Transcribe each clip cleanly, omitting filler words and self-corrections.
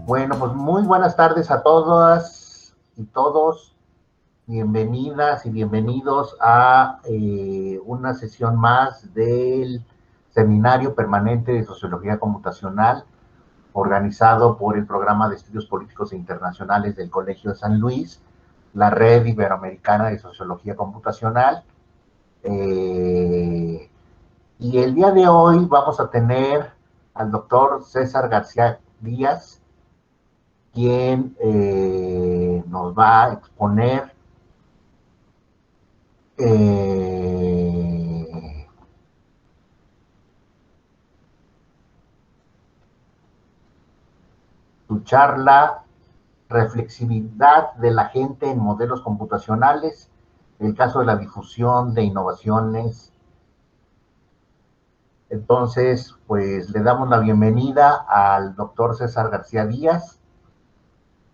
Bueno, pues muy buenas tardes a todas y todos. Bienvenidas y bienvenidos a una sesión más del Seminario Permanente de Sociología Computacional, organizado por el Programa de Estudios Políticos e Internacionales del Colegio de San Luis, la Red Iberoamericana de Sociología Computacional. Y el día de hoy vamos a tener al doctor César García Díaz, quien nos va a exponer su charla Reflexividad de la gente en modelos computacionales, el caso de la difusión de innovaciones. Entonces, pues le damos la bienvenida al doctor César García Díaz.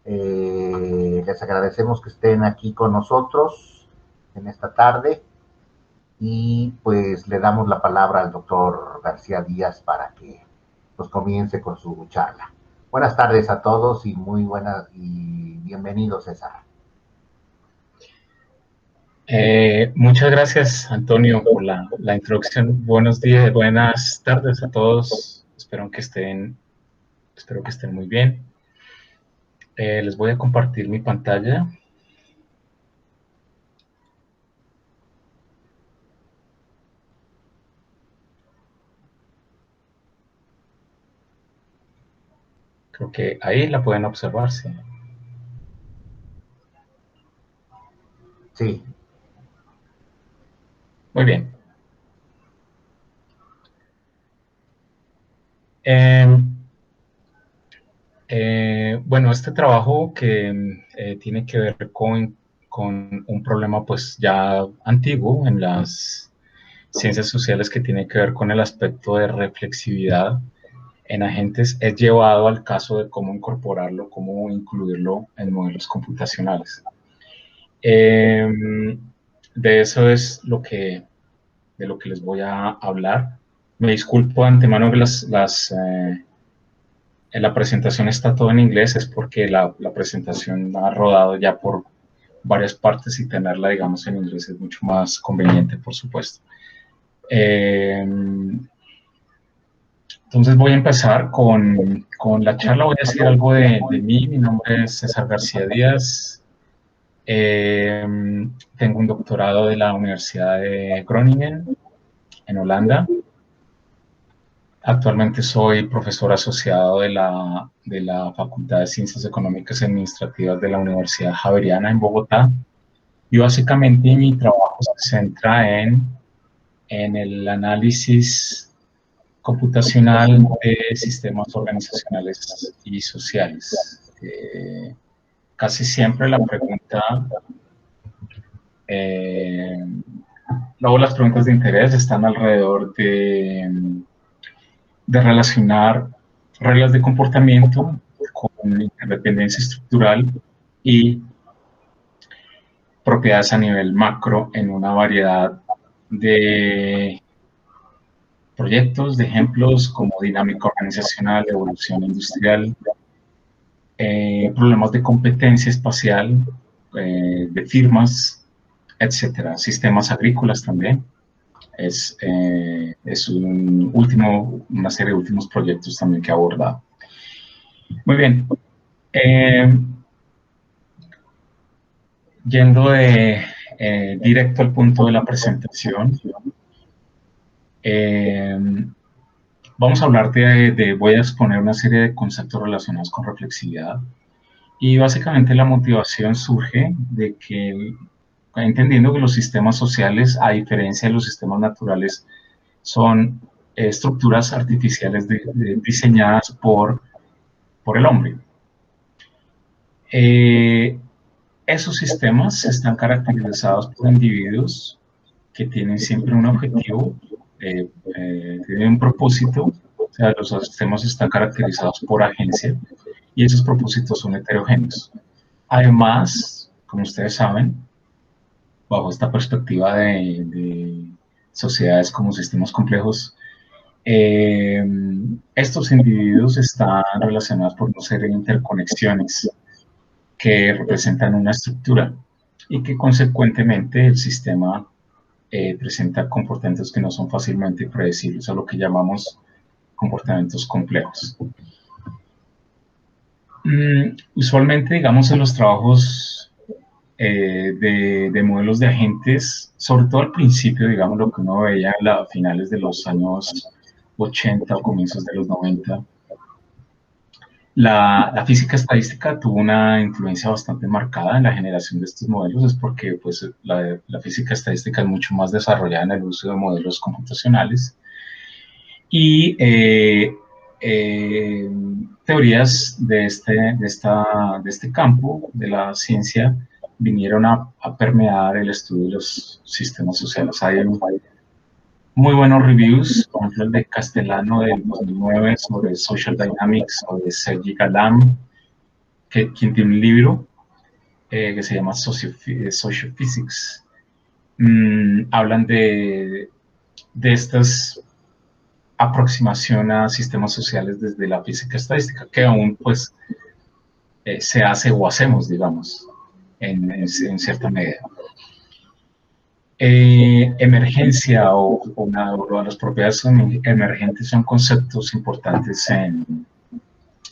Les agradecemos que estén aquí con nosotros en esta tarde y pues le damos la palabra al doctor García Díaz para que pues comience con su charla. Buenas tardes a todos y muy buenas y bienvenidos, César. Muchas gracias, Antonio, por la introducción. Buenos días, buenas tardes a todos. Espero que estén muy bien. Les voy a compartir mi pantalla. Creo que ahí la pueden observar, sí. Sí. Muy bien. Bueno, este trabajo que tiene que ver con un problema pues ya antiguo en las ciencias sociales, que tiene que ver con el aspecto de reflexividad en agentes, es llevado al caso de cómo incorporarlo, cómo incluirlo en modelos computacionales. De eso es de lo que les voy a hablar. Me disculpo de antemano que la presentación está todo en inglés, es porque la presentación ha rodado ya por varias partes y tenerla, digamos, en inglés es mucho más conveniente, por supuesto. Entonces voy a empezar con la charla. Voy a decir algo de mí. Mi nombre es César García Díaz. Tengo un doctorado de la Universidad de Groningen, en Holanda. Actualmente soy profesor asociado de la Facultad de Ciencias Económicas y Administrativas de la Universidad Javeriana en Bogotá. Y básicamente mi trabajo se centra en el análisis computacional de sistemas organizacionales y sociales. Casi siempre luego las preguntas de interés están alrededor de relacionar reglas de comportamiento con interdependencia estructural y propiedades a nivel macro en una variedad de proyectos, de ejemplos como dinámica organizacional, evolución industrial, problemas de competencia espacial, de firmas, etcétera. Sistemas agrícolas también. Es una serie de últimos proyectos también que he abordado. Muy bien. Yendo directo al punto de la presentación, vamos a hablar voy a exponer una serie de conceptos relacionados con reflexividad. Y básicamente la motivación surge de que, entendiendo que los sistemas sociales, a diferencia de los sistemas naturales, son estructuras artificiales diseñadas por el hombre. Esos sistemas están caracterizados por individuos que tienen siempre un objetivo, tienen un propósito. O sea, los sistemas están caracterizados por agencia y esos propósitos son heterogéneos. Además, como ustedes saben, bajo esta perspectiva de sociedades como sistemas complejos, Estos individuos están relacionados por una serie de interconexiones que representan una estructura y que consecuentemente el sistema presenta comportamientos que no son fácilmente predecibles, o lo que llamamos comportamientos complejos. Usualmente, digamos, en los trabajos de modelos de agentes, sobre todo al principio, digamos, lo que uno veía a finales de los años 80 o comienzos de los 90, la física estadística tuvo una influencia bastante marcada en la generación de estos modelos, es porque pues, la física estadística es mucho más desarrollada en el uso de modelos computacionales y teorías de este campo de la ciencia vinieron a permear el estudio de los sistemas sociales. Hay muy buenos reviews, por ejemplo el de Castellano del 2009 sobre Social Dynamics o de Sergi Galam, quien tiene un libro que se llama Social Physics. Hablan de estas aproximación a sistemas sociales desde la física estadística, que aún pues se hace o hacemos, digamos, en cierta medida. Emergencia o las propiedades emergentes son conceptos importantes en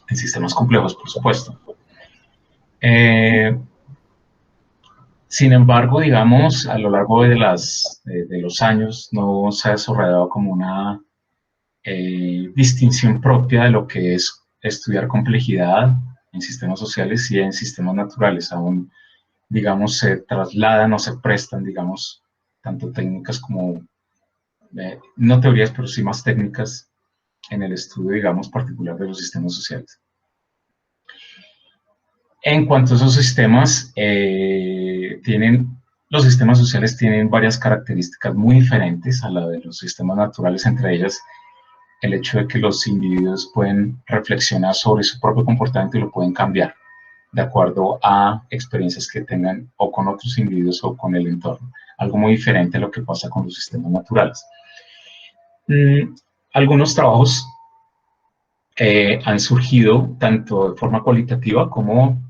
sistemas complejos, por supuesto. Sin embargo, digamos, a lo largo de los años no se ha desarrollado como una distinción propia de lo que es estudiar complejidad en sistemas sociales y en sistemas naturales. Aún, digamos, se trasladan o se prestan, digamos, tanto técnicas como, no teorías, pero sí más técnicas en el estudio, digamos, particular de los sistemas sociales. En cuanto a esos sistemas, los sistemas sociales tienen varias características muy diferentes a la de los sistemas naturales, entre ellas el hecho de que los individuos pueden reflexionar sobre su propio comportamiento y lo pueden cambiar de acuerdo a experiencias que tengan o con otros individuos o con el entorno. Algo muy diferente a lo que pasa con los sistemas naturales. Algunos trabajos han surgido tanto de forma cualitativa como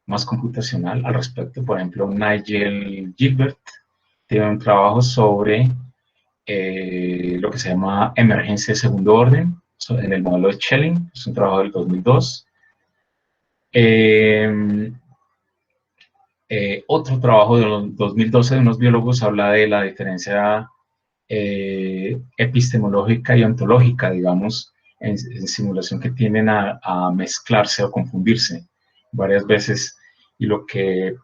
más computacional al respecto. Por ejemplo, Nigel Gilbert tiene un trabajo sobre lo que se llama emergencia de segundo orden en el modelo de Schelling, es un trabajo del 2002. Otro trabajo del 2012 de unos biólogos habla de la diferencia epistemológica y ontológica, digamos, en simulación que tienden a mezclarse o confundirse varias veces, y lo que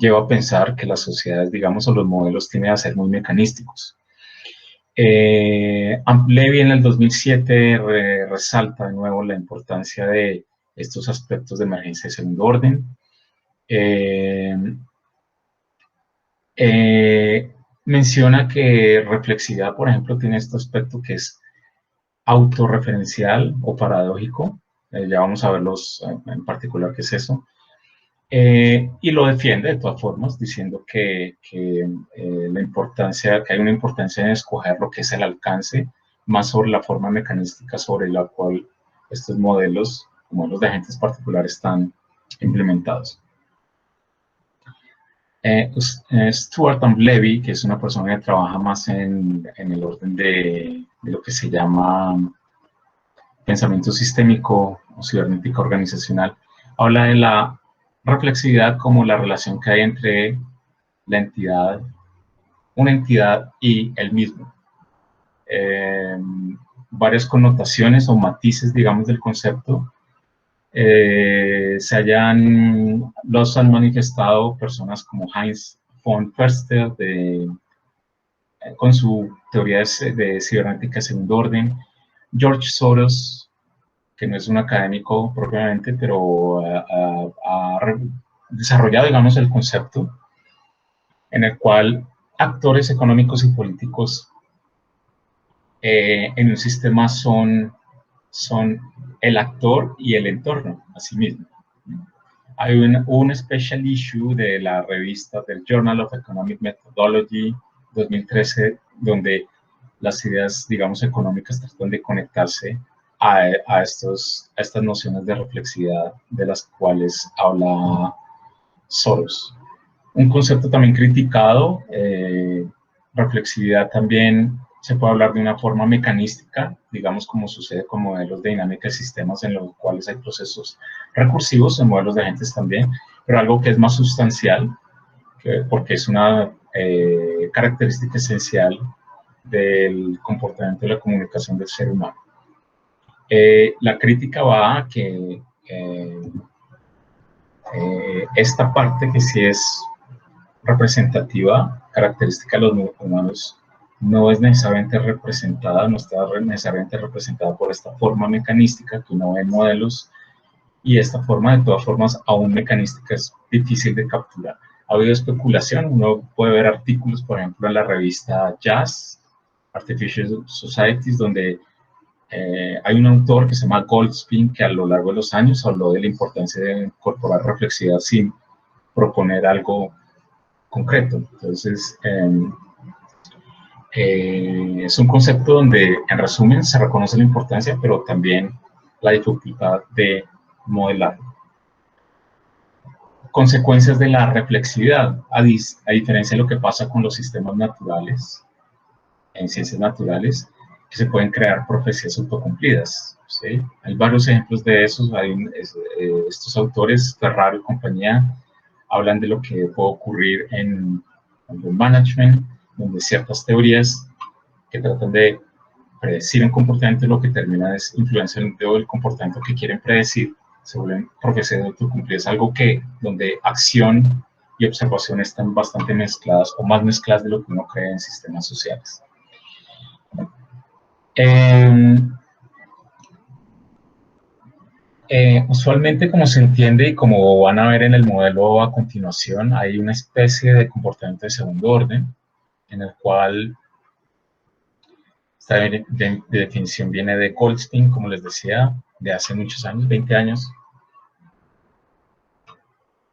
lleva a pensar que las sociedades, digamos, o los modelos tienden a ser muy mecanísticos. Levy en el 2007 resalta de nuevo la importancia de estos aspectos de emergencia de segundo orden. Menciona que reflexividad, por ejemplo, tiene este aspecto que es autorreferencial o paradójico. Ya vamos a verlos en particular qué es eso. Y lo defiende de todas formas, diciendo que hay una importancia en escoger lo que es el alcance, más sobre la forma mecanística sobre la cual estos modelos de agentes particulares están implementados. Stuart Levy, que es una persona que trabaja más en el orden de lo que se llama pensamiento sistémico o cibernética organizacional, habla de la reflexividad como la relación que hay entre una entidad y el mismo. Varias connotaciones o matices, digamos, del concepto los han manifestado personas como Heinz von Förster con su teoría de cibernética de segundo orden, George Soros, que no es un académico propiamente, pero ha desarrollado, digamos, el concepto en el cual actores económicos y políticos en un sistema son el actor y el entorno, así mismo. Hay un special issue de la revista del Journal of Economic Methodology 2013, donde las ideas, digamos, económicas tratan de conectarse a estas nociones de reflexividad de las cuales habla Soros. Un concepto también criticado, reflexividad también se puede hablar de una forma mecanística, digamos como sucede con modelos de dinámica de sistemas en los cuales hay procesos recursivos, en modelos de agentes también, pero algo que es más sustancial, porque es una característica esencial del comportamiento de la comunicación del ser humano. La crítica va a que esta parte que sí es representativa, característica de los humanos, no es necesariamente representada, no está necesariamente representada por esta forma mecanística que uno ve en modelos, y esta forma, de todas formas, aún mecanística, es difícil de capturar. Ha habido especulación, uno puede ver artículos, por ejemplo, en la revista Jazz, Artificial Societies, donde hay un autor que se llama Goldspin, que a lo largo de los años habló de la importancia de incorporar reflexividad sin proponer algo concreto. Entonces, es un concepto donde, en resumen, se reconoce la importancia, pero también la dificultad de modelar. Consecuencias de la reflexividad, a diferencia de lo que pasa con los sistemas naturales, en ciencias naturales, que se pueden crear profecías autocumplidas. ¿Sí? Hay varios ejemplos de esos. Estos autores, Ferraro y compañía, hablan de lo que puede ocurrir en el management, donde ciertas teorías que tratan de predecir un comportamiento, lo que termina es influenciando el comportamiento que quieren predecir, se vuelven profecías autocumplidas, algo que donde acción y observación están bastante mezcladas, o más mezcladas de lo que uno cree en sistemas sociales. Usualmente, como se entiende y como van a ver en el modelo a continuación, hay una especie de comportamiento de segundo orden, en el cual esta de definición viene de Goldspin, como les decía, de hace muchos años, 20 años,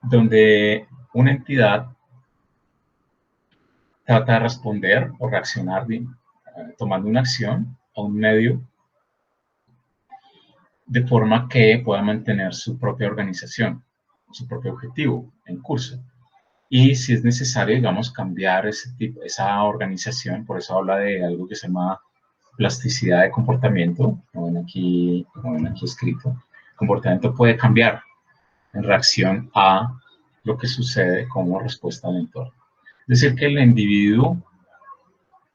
donde una entidad trata de responder o reaccionar tomando una acción a un medio de forma que pueda mantener su propia organización, su propio objetivo en curso. Y si es necesario, digamos, cambiar esa organización, por eso habla de algo que se llama plasticidad de comportamiento, como ven aquí escrito. El comportamiento puede cambiar en reacción a lo que sucede como respuesta al entorno. Es decir, que el individuo,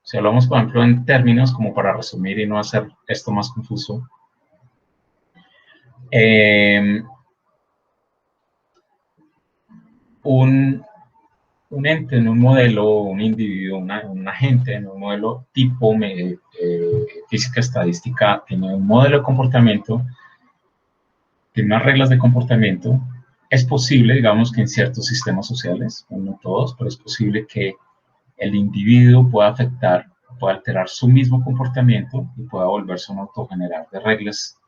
si hablamos, por ejemplo, en términos como para resumir y no hacer esto más confuso, un ente en un modelo, un individuo, un agente en un modelo tipo física estadística, tiene un modelo de comportamiento, tiene unas reglas de comportamiento. Es posible, digamos, que en ciertos sistemas sociales, no todos, pero es posible que el individuo pueda alterar su mismo comportamiento y pueda volverse un autogenerador de reglas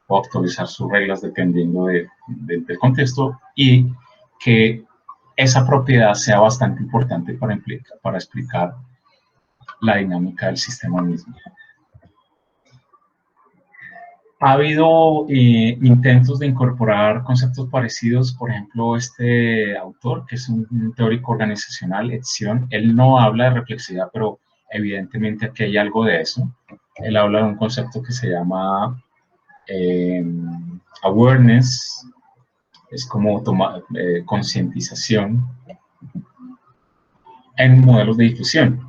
o actualizar sus reglas dependiendo del contexto, y que esa propiedad sea bastante importante para explicar la dinámica del sistema mismo. Ha habido intentos de incorporar conceptos parecidos, por ejemplo, este autor, que es un teórico organizacional, Etzion, él no habla de reflexividad, pero evidentemente aquí hay algo de eso. Él habla de un concepto que se llama awareness, es como concientización en modelos de difusión,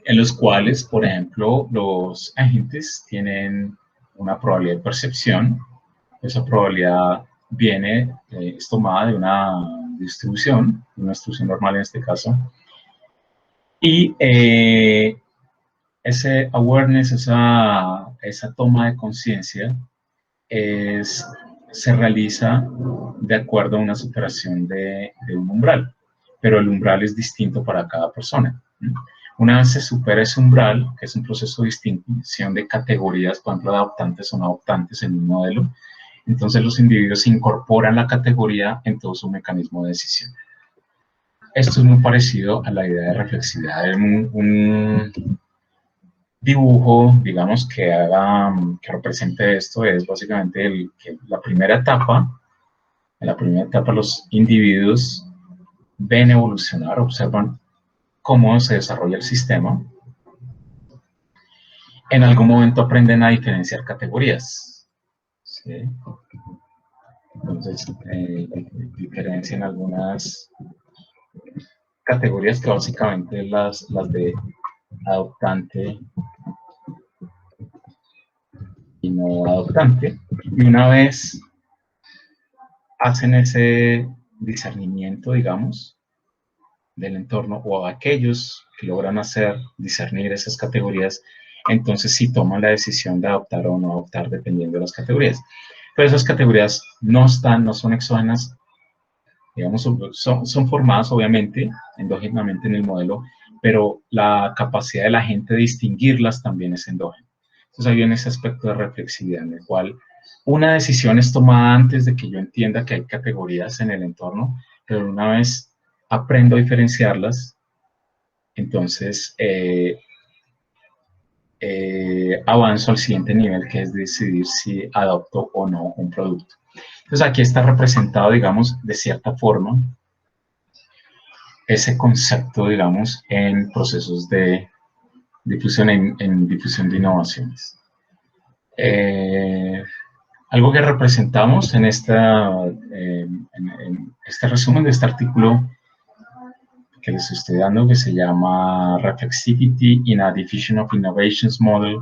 en los cuales, por ejemplo, los agentes tienen una probabilidad de percepción. Esa probabilidad es tomada de una distribución normal en este caso, y ese awareness, esa toma de conciencia, se realiza de acuerdo a una superación de un umbral, pero el umbral es distinto para cada persona. Una vez se supera ese umbral, que es un proceso de distinción de categorías, por ejemplo, de adoptantes o no adoptantes en un modelo, entonces los individuos incorporan la categoría en todo su mecanismo de decisión. Esto es muy parecido a la idea de reflexividad. dibujo, digamos, que represente esto es básicamente que la primera etapa. En la primera etapa los individuos ven evolucionar, observan cómo se desarrolla el sistema. En algún momento aprenden a diferenciar categorías. ¿Sí? Entonces, diferencian algunas categorías que básicamente las de adoptante y no adoptante. Y una vez hacen ese discernimiento, digamos, del entorno, o aquellos que logran discernir esas categorías, entonces sí toman la decisión de adoptar o no adoptar dependiendo de las categorías. Pero esas categorías no son exógenas, digamos, son formadas obviamente endógenamente en el modelo, pero la capacidad de la gente de distinguirlas también es endógena. Entonces ahí viene ese aspecto de reflexividad en el cual una decisión es tomada antes de que yo entienda que hay categorías en el entorno, pero una vez aprendo a diferenciarlas, entonces avanzo al siguiente nivel, que es decidir si adopto o no un producto. Entonces aquí está representado, digamos, de cierta forma, ese concepto, digamos, en procesos de difusión, en difusión de innovaciones. Algo que representamos en este resumen de este artículo que les estoy dando, que se llama Reflexivity in a Diffusion of Innovations Model,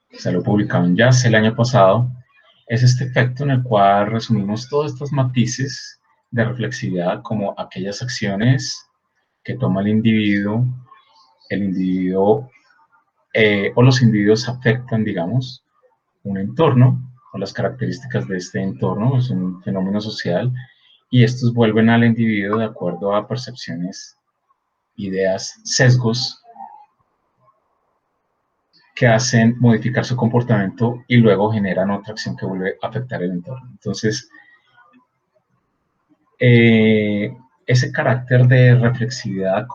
que se lo publicado en JASS el año pasado, es este efecto en el cual resumimos todos estos matices de reflexividad como aquellas acciones que toma el individuo o los individuos afectan, digamos, un entorno o las características de este entorno, es un fenómeno social, y estos vuelven al individuo de acuerdo a percepciones, ideas, sesgos que hacen modificar su comportamiento y luego generan otra acción que vuelve a afectar el entorno. Entonces, ese carácter de reflexividad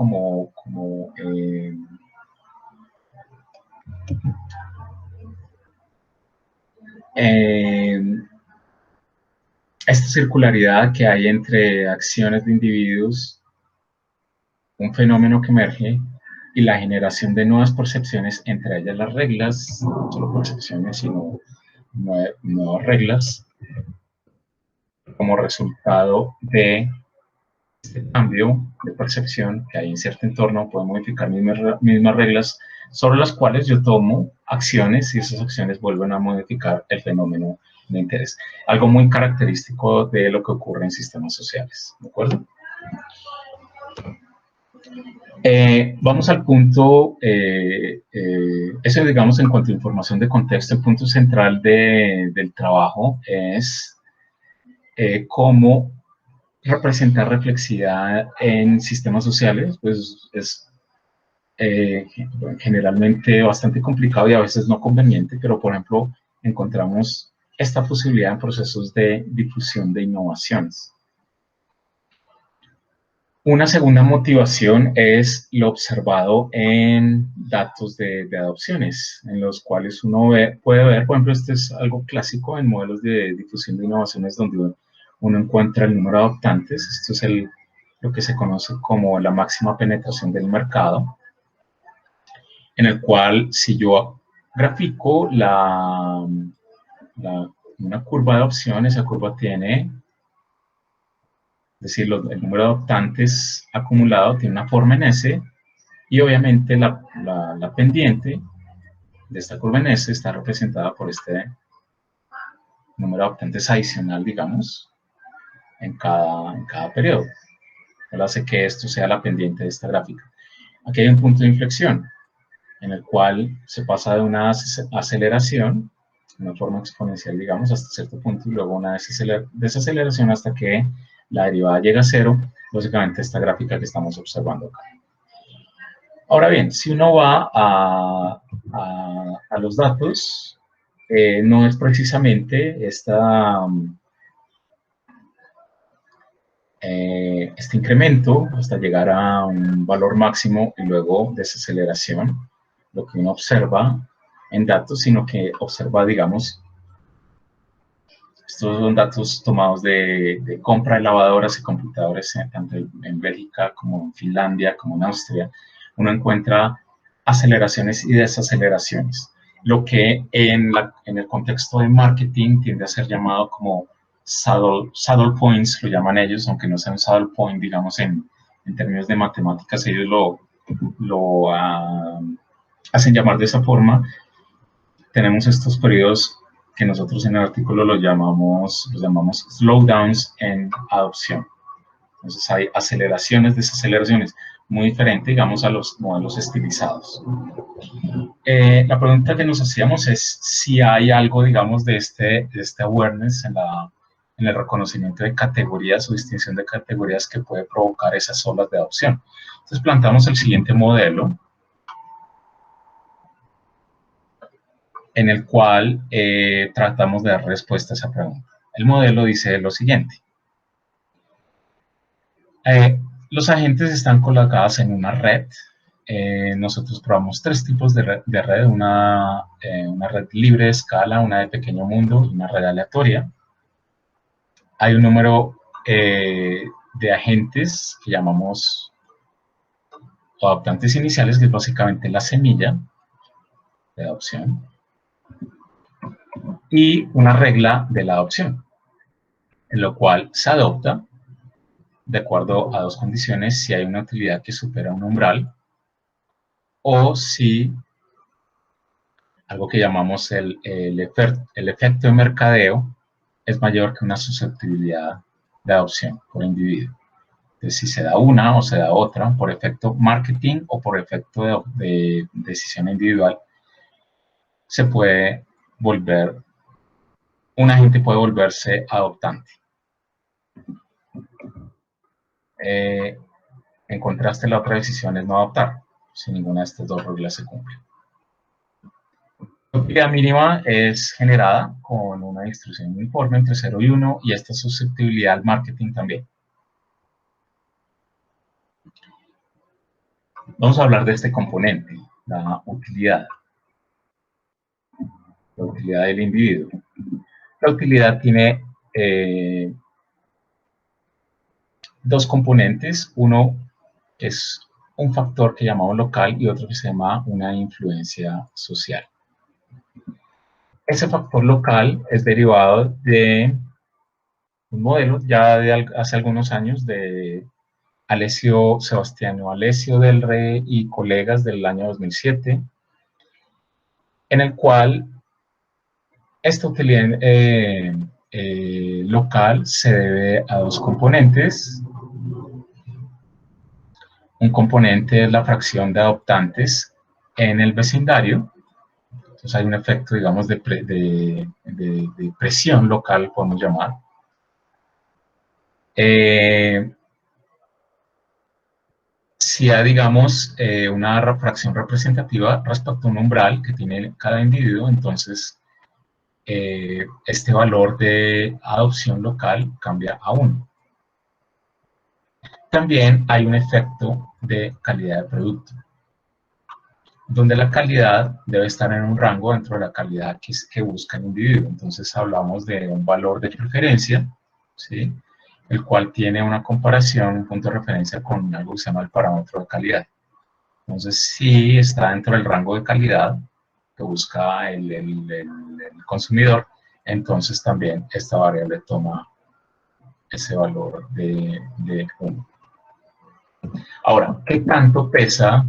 esta circularidad que hay entre acciones de individuos, un fenómeno que emerge, y la generación de nuevas percepciones, entre ellas las reglas, no solo percepciones, sino nuevas reglas, como resultado de este cambio de percepción que hay en cierto entorno, puede modificar mismas reglas sobre las cuales yo tomo acciones y esas acciones vuelven a modificar el fenómeno de interés. Algo muy característico de lo que ocurre en sistemas sociales, ¿de acuerdo? Vamos al punto, eso digamos en cuanto a información de contexto, el punto central del trabajo es cómo representar reflexividad en sistemas sociales, pues es generalmente bastante complicado y a veces no conveniente, pero por ejemplo encontramos esta posibilidad en procesos de difusión de innovaciones. Una segunda motivación es lo observado en datos de adopciones, en los cuales uno puede ver, por ejemplo, este es algo clásico en modelos de difusión de innovaciones donde uno encuentra el número de adoptantes. Esto es lo que se conoce como la máxima penetración del mercado, en el cual si yo grafico una curva de adopción, esa curva tiene, es decir, el número de adoptantes acumulado tiene una forma en S, y obviamente la pendiente de esta curva en S está representada por este número de adoptantes adicional, digamos, en cada periodo. Él hace que esto sea la pendiente de esta gráfica. Aquí hay un punto de inflexión en el cual se pasa de una aceleración, una forma exponencial, digamos, hasta cierto punto, y luego una desaceleración hasta que la derivada llega a cero, básicamente esta gráfica que estamos observando acá. Ahora bien, si uno va a los datos, no es precisamente este incremento hasta llegar a un valor máximo y luego desaceleración. lo que uno observa en datos, sino que observa, digamos, estos son datos tomados de compra de lavadoras y computadores, tanto en Bélgica como en Finlandia, como en Austria. Uno encuentra aceleraciones y desaceleraciones, lo que en el contexto de marketing tiende a ser llamado como saddle points, lo llaman ellos, aunque no sea un saddle point, digamos, en términos de matemáticas, ellos lo hacen llamar de esa forma. Tenemos estos periodos que nosotros en el artículo los llamamos slowdowns en adopción. Entonces hay aceleraciones, desaceleraciones, muy diferente, digamos, a los modelos estilizados. La pregunta que nos hacíamos es si hay algo, digamos, de este awareness en el reconocimiento de categorías o distinción de categorías que puede provocar esas olas de adopción. Entonces planteamos el siguiente modelo, en el cual tratamos de dar respuesta a esa pregunta. El modelo dice lo siguiente. Los agentes están colocados en una red. Nosotros probamos 3 tipos de red, una red libre de escala, una de pequeño mundo y una red aleatoria. Hay un número de agentes que llamamos adoptantes iniciales, que es básicamente la semilla de adopción, y una regla de la adopción, en lo cual se adopta de acuerdo a 2 condiciones: si hay una utilidad que supera un umbral, o si algo que llamamos el efecto de mercadeo es mayor que una susceptibilidad de adopción por individuo. Entonces, si se da una o se da otra, por efecto marketing o por efecto de decisión individual, un agente puede volverse adoptante. En contraste, la otra decisión es no adoptar, si ninguna de estas 2 reglas se cumple. La utilidad mínima es generada con una distribución uniforme entre 0 y 1, y esta susceptibilidad al marketing también. Vamos a hablar de este componente, la utilidad del individuo. La utilidad tiene 2 componentes, uno es un factor que llamamos local y otro que se llama una influencia social. Ese factor local es derivado de un modelo ya de hace algunos años de Sebastiano Alessio del Re y colegas del año 2007, en el cual esta utilidad local se debe a 2 componentes. Un componente es la fracción de adoptantes en el vecindario. Entonces hay un efecto, digamos, de presión local, podemos llamar. Si hay, digamos, una fracción representativa respecto a un umbral que tiene cada individuo, entonces este valor de adopción local cambia a 1. También hay un efecto de calidad de producto, donde la calidad debe estar en un rango dentro de la calidad que busca el individuo. Entonces hablamos de un valor de preferencia, ¿sí?, el cual tiene una comparación, un punto de referencia con algo que se llama el parámetro de calidad. Entonces, si está dentro del rango de calidad que busca el consumidor, entonces también esta variable toma ese valor de 1. Ahora, ¿qué tanto pesa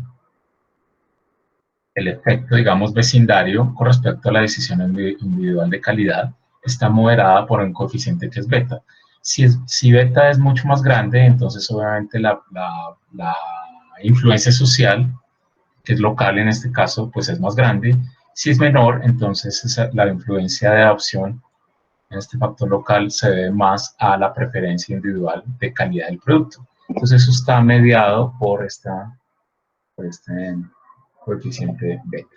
el efecto, digamos, vecindario con respecto a la decisión individual de calidad? Está moderada por un coeficiente que es beta. Si beta es mucho más grande, entonces obviamente la influencia social, que es local en este caso, pues es más grande. Si es menor, entonces la influencia de adopción en este factor local se debe más a la preferencia individual de calidad del producto. Entonces eso está mediado por este coeficiente beta.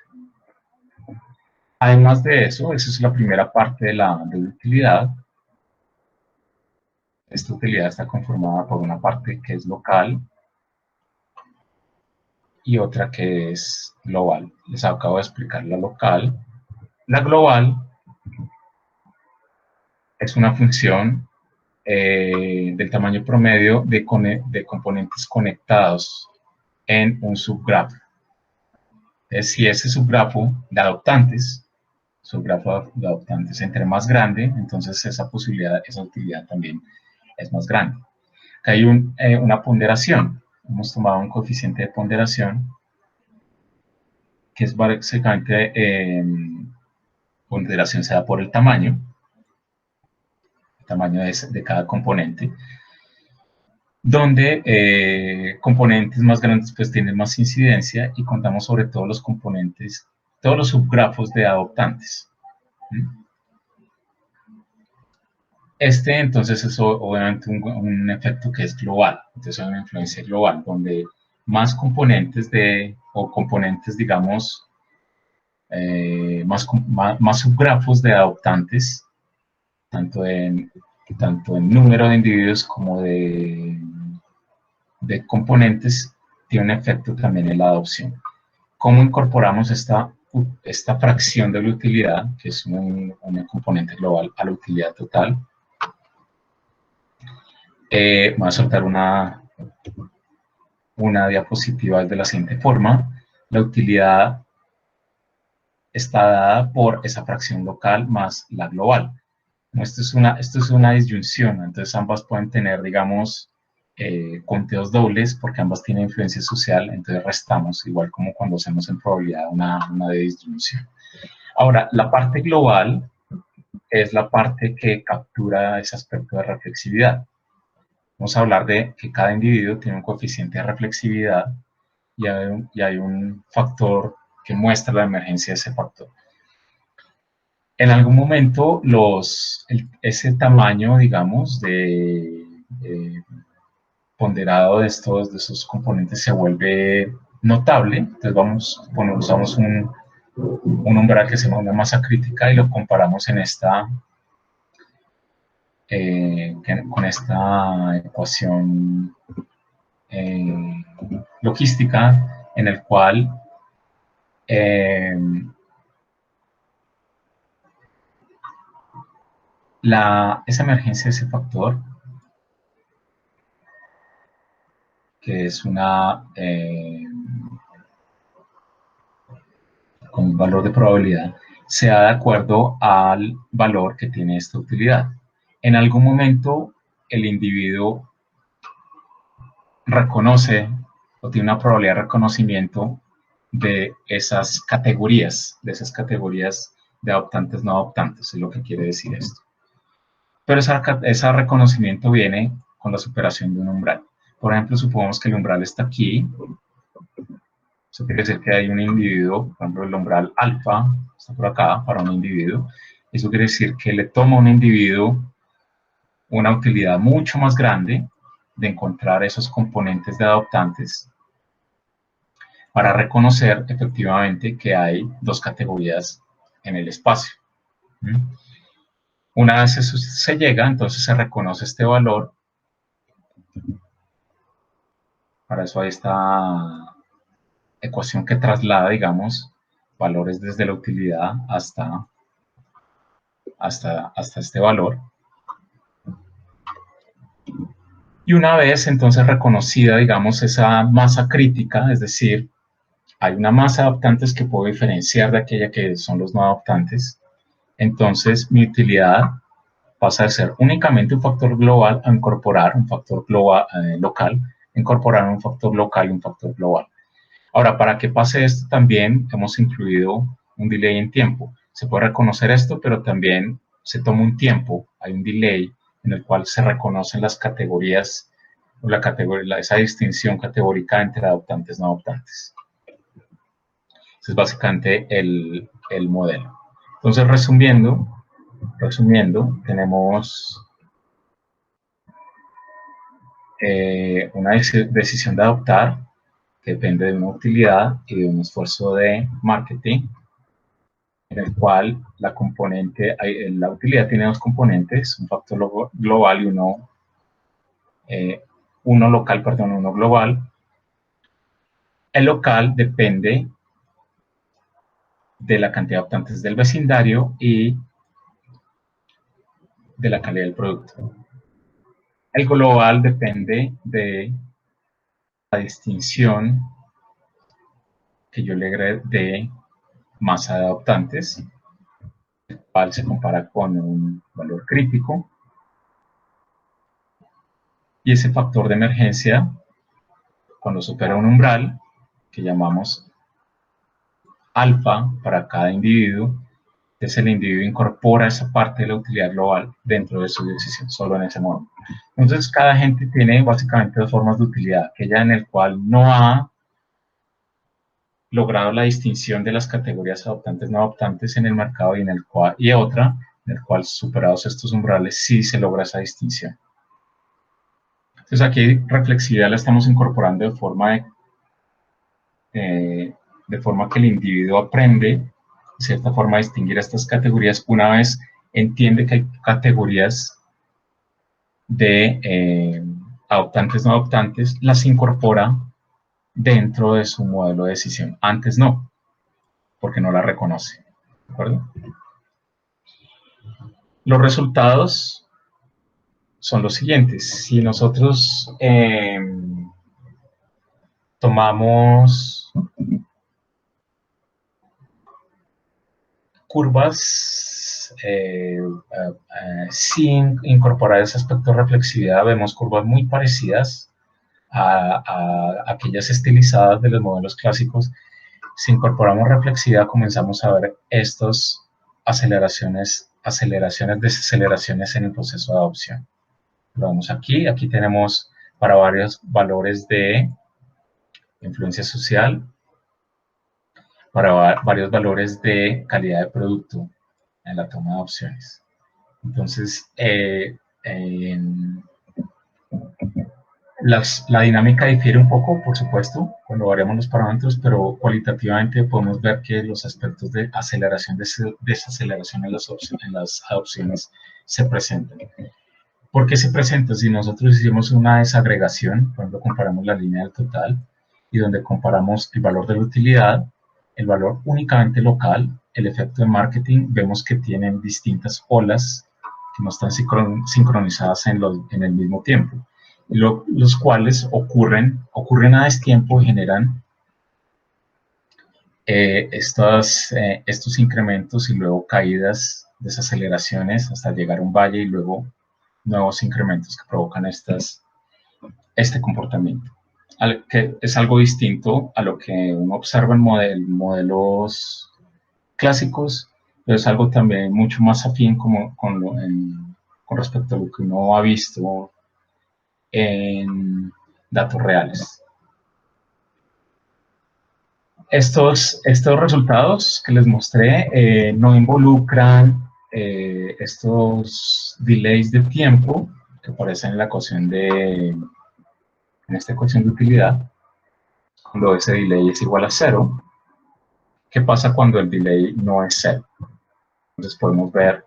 Además de eso, esa es la primera parte de la utilidad. Esta utilidad está conformada por una parte que es local y otra que es global. Les acabo de explicar la local. La global es una función del tamaño promedio de componentes conectados en un subgrafo. Si ese subgrafo de adoptantes, entre más grande, entonces esa posibilidad, esa utilidad también es más grande. Acá hay una ponderación. Hemos tomado un coeficiente de ponderación que es básicamente ponderación se da por el tamaño de cada componente, donde componentes más grandes pues tienen más incidencia y contamos sobre todos los componentes, todos los subgrafos de adoptantes. Entonces es obviamente un efecto que es global, entonces hay una influencia global, donde más componentes digamos, más subgrafos de adoptantes, tanto en número de individuos como de componentes, tiene un efecto también en la adopción. ¿Cómo incorporamos esta fracción de la utilidad, que es un componente global, a la utilidad total? Voy a soltar una diapositiva de la siguiente forma. La utilidad está dada por esa fracción local más la global. Esto es una disyunción, entonces ambas pueden tener, digamos, conteos dobles porque ambas tienen influencia social, entonces restamos, igual como cuando hacemos en probabilidad una disyunción. Ahora, la parte global es la parte que captura ese aspecto de reflexividad. Vamos a hablar de que cada individuo tiene un coeficiente de reflexividad y hay un factor que muestra la emergencia de ese factor. En algún momento ese tamaño, digamos, ponderado de esos componentes se vuelve notable. Entonces usamos un umbral que se llama una masa crítica y lo comparamos con esta ecuación logística en el cual esa emergencia de ese factor, que es con un valor de probabilidad, se da de acuerdo al valor que tiene esta utilidad. En algún momento el individuo reconoce o tiene una probabilidad de reconocimiento de esas categorías de adoptantes no adoptantes, es lo que quiere decir esto. Pero ese reconocimiento viene con la superación de un umbral. Por ejemplo, supongamos que el umbral está aquí. Eso quiere decir que hay un individuo, por ejemplo, el umbral alfa está por acá para un individuo. Eso quiere decir que le toma a un individuo una utilidad mucho más grande de encontrar esos componentes de adoptantes para reconocer efectivamente que hay dos categorías en el espacio. Una vez eso se llega, entonces se reconoce este valor. Para eso hay esta ecuación que traslada, digamos, valores desde la utilidad hasta este valor. Y una vez entonces reconocida, digamos, esa masa crítica, es decir, hay una masa de adoptantes que puedo diferenciar de aquella que son los no adoptantes, entonces mi utilidad pasa de ser únicamente un factor global a incorporar un factor local, incorporar un factor local y un factor global. Ahora, para que pase esto también hemos incluido un delay en tiempo. Se puede reconocer esto, pero también se toma un tiempo, hay un delay en el cual se reconocen las categorías, o esa distinción categórica entre adoptantes y no adoptantes. Ese es básicamente el modelo. Entonces, resumiendo, tenemos una decisión de adoptar que depende de una utilidad y de un esfuerzo de marketing, en el cual la utilidad tiene dos componentes, un factor global y uno global. El local depende de la cantidad de optantes del vecindario y de la calidad del producto. El global depende de la distinción que yo le agregue de masa de adoptantes, el cual se compara con un valor crítico, y ese factor de emergencia, cuando supera un umbral, que llamamos alfa para cada individuo, es el individuo incorpora esa parte de la utilidad global dentro de su decisión, solo en ese modo. Entonces, cada gente tiene básicamente dos formas de utilidad, aquella en el cual no ha logrado la distinción de las categorías adoptantes no adoptantes en el mercado y otra en el cual, superados estos umbrales, sí se logra esa distinción. Entonces, aquí reflexividad la estamos incorporando de forma que el individuo aprende, de cierta forma, a distinguir estas categorías. Una vez entiende que hay categorías de adoptantes no adoptantes, las incorpora dentro de su modelo de decisión. Antes no, porque no la reconoce. ¿De acuerdo? Los resultados son los siguientes. Si nosotros tomamos curvas sin incorporar ese aspecto de reflexividad, vemos curvas muy parecidas a aquellas estilizadas de los modelos clásicos. Si incorporamos reflexividad, comenzamos a ver estas aceleraciones, desaceleraciones en el proceso de adopción. Lo vemos aquí. Aquí tenemos para varios valores de influencia social, para varios valores de calidad de producto en la toma de opciones. Entonces, la dinámica difiere un poco, por supuesto, cuando variamos los parámetros, pero cualitativamente podemos ver que los aspectos de aceleración, desaceleración en las adopciones se presentan. ¿Por qué se presenta? Si nosotros hicimos una desagregación, por ejemplo, comparamos la línea del total y donde comparamos el valor de la utilidad, el valor únicamente local, el efecto de marketing, vemos que tienen distintas olas que no están sincronizadas en el mismo tiempo, los cuales ocurren a destiempo y generan estos incrementos y luego caídas, desaceleraciones hasta llegar a un valle y luego nuevos incrementos que provocan este comportamiento, que es algo distinto a lo que uno observa en modelos clásicos, pero es algo también mucho más afín con respecto a lo que uno ha visto en datos reales. Estos resultados que les mostré no involucran estos delays de tiempo que aparecen en la ecuación en esta ecuación de utilidad, cuando ese delay es igual a 0. ¿Qué pasa cuando el delay no es 0? Entonces podemos ver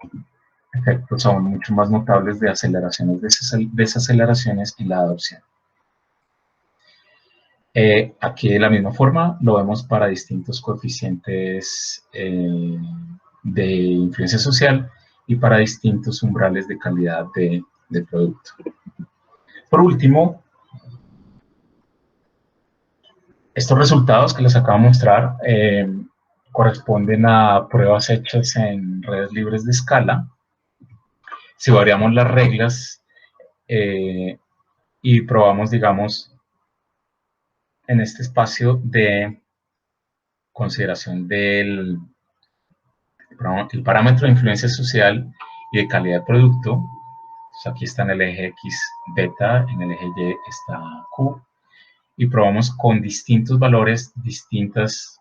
efectos aún mucho más notables de aceleraciones, desaceleraciones en la adopción. Aquí de la misma forma lo vemos para distintos coeficientes de influencia social y para distintos umbrales de calidad del producto. Por último, estos resultados que les acabo de mostrar corresponden a pruebas hechas en redes libres de escala. Si variamos las reglas y probamos, digamos, en este espacio de consideración del parámetro de influencia social y de calidad de producto. Entonces aquí está en el eje X beta, en el eje Y está Q, y probamos con distintos valores, distintas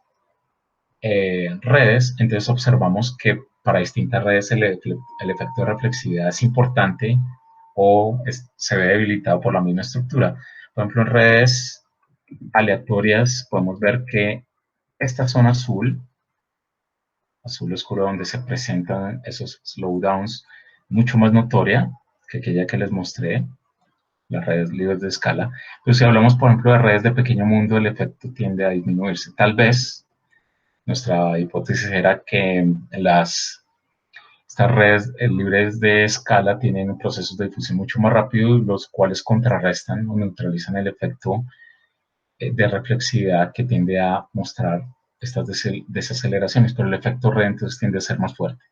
redes. Entonces observamos que para distintas redes el efecto de reflexividad es importante o se ve debilitado por la misma estructura. Por ejemplo, en redes aleatorias podemos ver que esta zona azul oscuro, donde se presentan esos slowdowns, mucho más notoria que aquella que les mostré. las redes libres de escala. Pero si hablamos, por ejemplo, de redes de pequeño mundo, el efecto tiende a disminuirse. Tal vez nuestra hipótesis era que estas redes libres de escala tienen procesos de difusión mucho más rápidos, los cuales contrarrestan o neutralizan el efecto de reflexividad que tiende a mostrar estas desaceleraciones, pero el efecto red entonces tiende a ser más fuerte.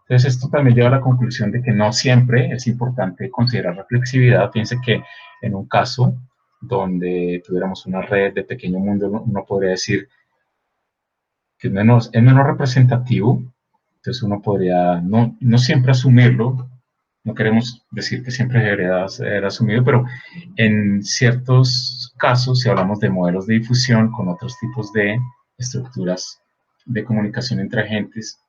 Entonces esto también lleva a la conclusión de que no siempre es importante considerar reflexividad. Fíjense que en un caso donde tuviéramos una red de pequeño mundo, uno podría decir que es menos representativo, entonces uno podría no siempre asumirlo, no queremos decir que siempre debería ser asumido, pero en ciertos casos, si hablamos de modelos de difusión con otros tipos de estructuras de comunicación entre agentes,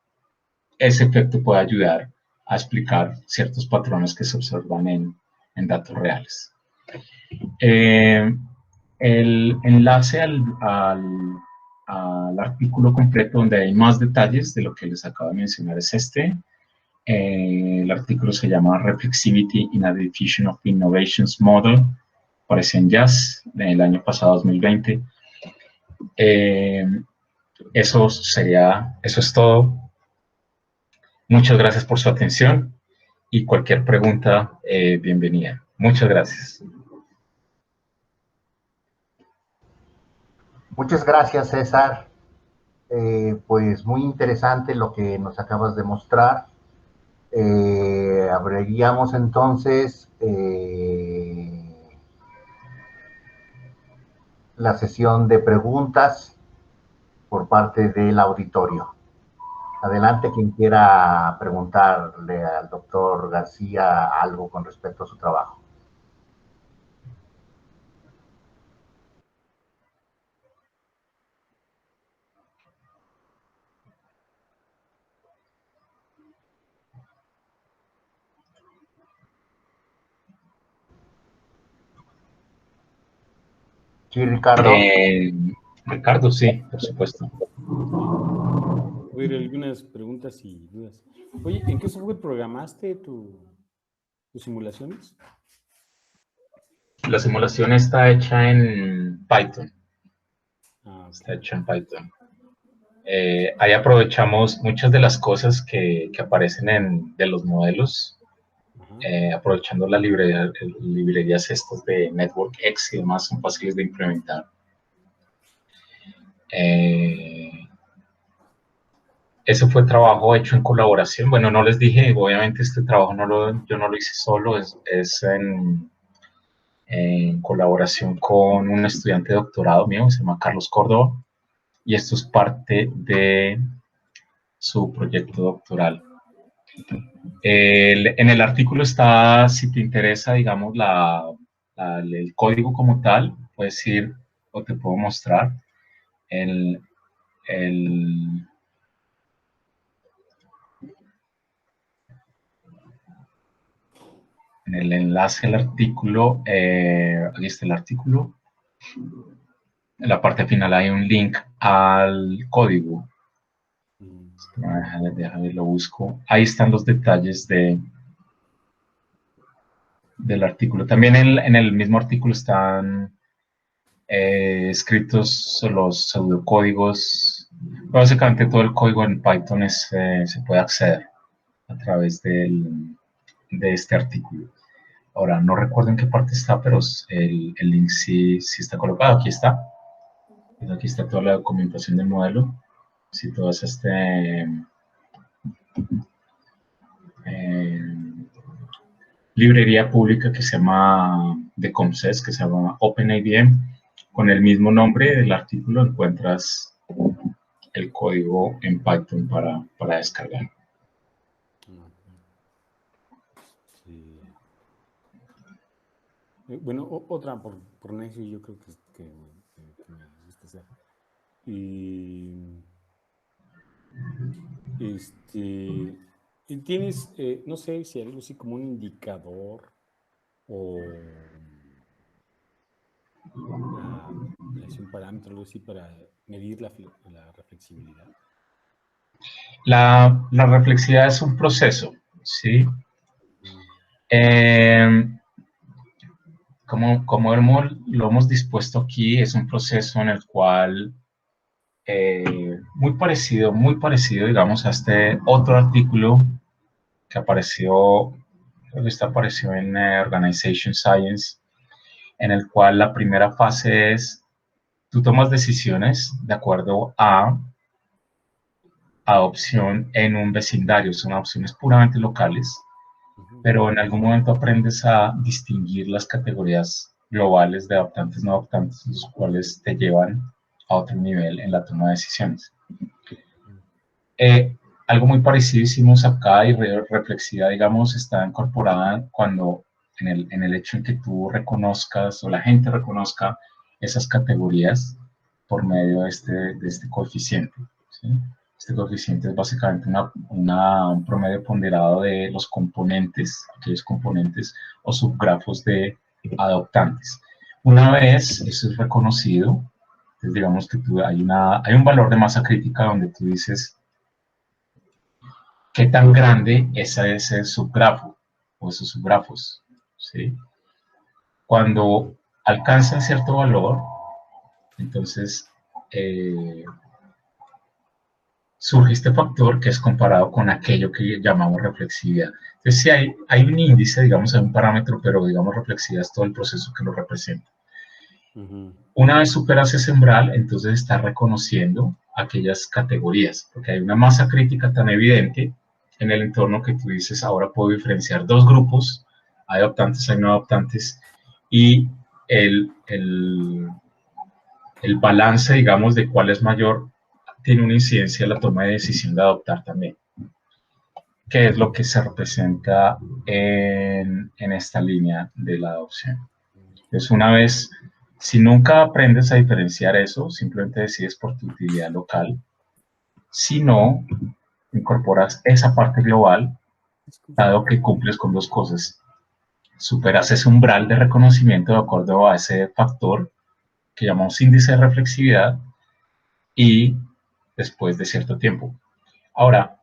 ese efecto puede ayudar a explicar ciertos patrones que se observan en datos reales. El enlace al artículo completo donde hay más detalles de lo que les acabo de mencionar es este. El artículo se llama Reflexivity in a Diffusion of Innovations Model. Aparece en JAS el año pasado, 2020. Eso es todo. Muchas gracias por su atención y cualquier pregunta, bienvenida. Muchas gracias. Muchas gracias, César. Pues muy interesante lo que nos acabas de mostrar. Abriríamos entonces la sesión de preguntas por parte del auditorio. Adelante, quien quiera preguntarle al doctor García algo con respecto a su trabajo. Sí, Ricardo. Ricardo, sí, por supuesto. Voy a ir a algunas preguntas y dudas. Oye, ¿en qué software programaste tus simulaciones? La simulación está hecha en Python. Okay. Está hecha en Python. Ahí aprovechamos muchas de las cosas que aparecen de los modelos, aprovechando las librerías estas de NetworkX y demás, son fáciles de implementar. Eso fue trabajo hecho en colaboración. Bueno, no les dije, obviamente este trabajo yo no lo hice solo, es en colaboración con un estudiante de doctorado mío, se llama Carlos Córdoba, y esto es parte de su proyecto doctoral. En el artículo está, si te interesa, digamos, el código como tal, puedes ir o te puedo mostrar en el enlace al artículo. Aquí está el artículo. En la parte final hay un link al código. Déjame lo busco. Ahí están los detalles del artículo. También en el mismo artículo están escritos los pseudocódigos. Básicamente todo el código en Python se puede acceder a través de este artículo. Ahora, no recuerdo en qué parte está, pero el link sí está colocado. Aquí está. Aquí está toda la documentación del modelo. Si tú vas a librería pública que se llama de COMSES, que se llama OpenIBM, con el mismo nombre del artículo encuentras el código en Python para descargar. Sí. Bueno, otra por necio, yo creo que me gusta hacer. Y tienes, no sé si algo así como un indicador o un parámetro, algo así para medir la reflexibilidad. La reflexividad es un proceso, ¿sí? como lo hemos dispuesto aquí, es un proceso en el cual muy parecido, digamos, a este otro artículo que apareció, creo que este apareció en Organization Science, en el cual la primera fase es, tú tomas decisiones de acuerdo a adopción en un vecindario, son opciones puramente locales, pero en algún momento aprendes a distinguir las categorías globales de adoptantes no adoptantes, los cuales te llevan a otro nivel en la toma de decisiones. Algo muy parecido hicimos acá y reflexiva, digamos, está incorporada cuando en el hecho en que tú reconozcas o la gente reconozca esas categorías por medio de este coeficiente, ¿sí? Este coeficiente es básicamente un promedio ponderado de los componentes, aquellos componentes o subgrafos de adoptantes. Una vez eso es reconocido, entonces digamos que hay un valor de masa crítica donde tú dices qué tan grande es ese subgrafo o esos subgrafos, ¿sí? Cuando alcanzan cierto valor, entonces surge este factor que es comparado con aquello que llamamos reflexividad. Entonces, si hay un índice, digamos, hay un parámetro, pero digamos reflexividad es todo el proceso que lo representa. Una vez superas ese umbral, entonces estás reconociendo aquellas categorías, porque hay una masa crítica tan evidente en el entorno que tú dices, ahora puedo diferenciar dos grupos, hay adoptantes, hay no adoptantes, y el balance, digamos, de cuál es mayor, tiene una incidencia en la toma de decisión de adoptar también, que es lo que se representa en esta línea de la adopción. Entonces, una vez, si nunca aprendes a diferenciar eso, simplemente decides por tu utilidad local. Si no, incorporas esa parte global, dado que cumples con dos cosas. Superas ese umbral de reconocimiento de acuerdo a ese factor que llamamos índice de reflexividad y después de cierto tiempo. Ahora,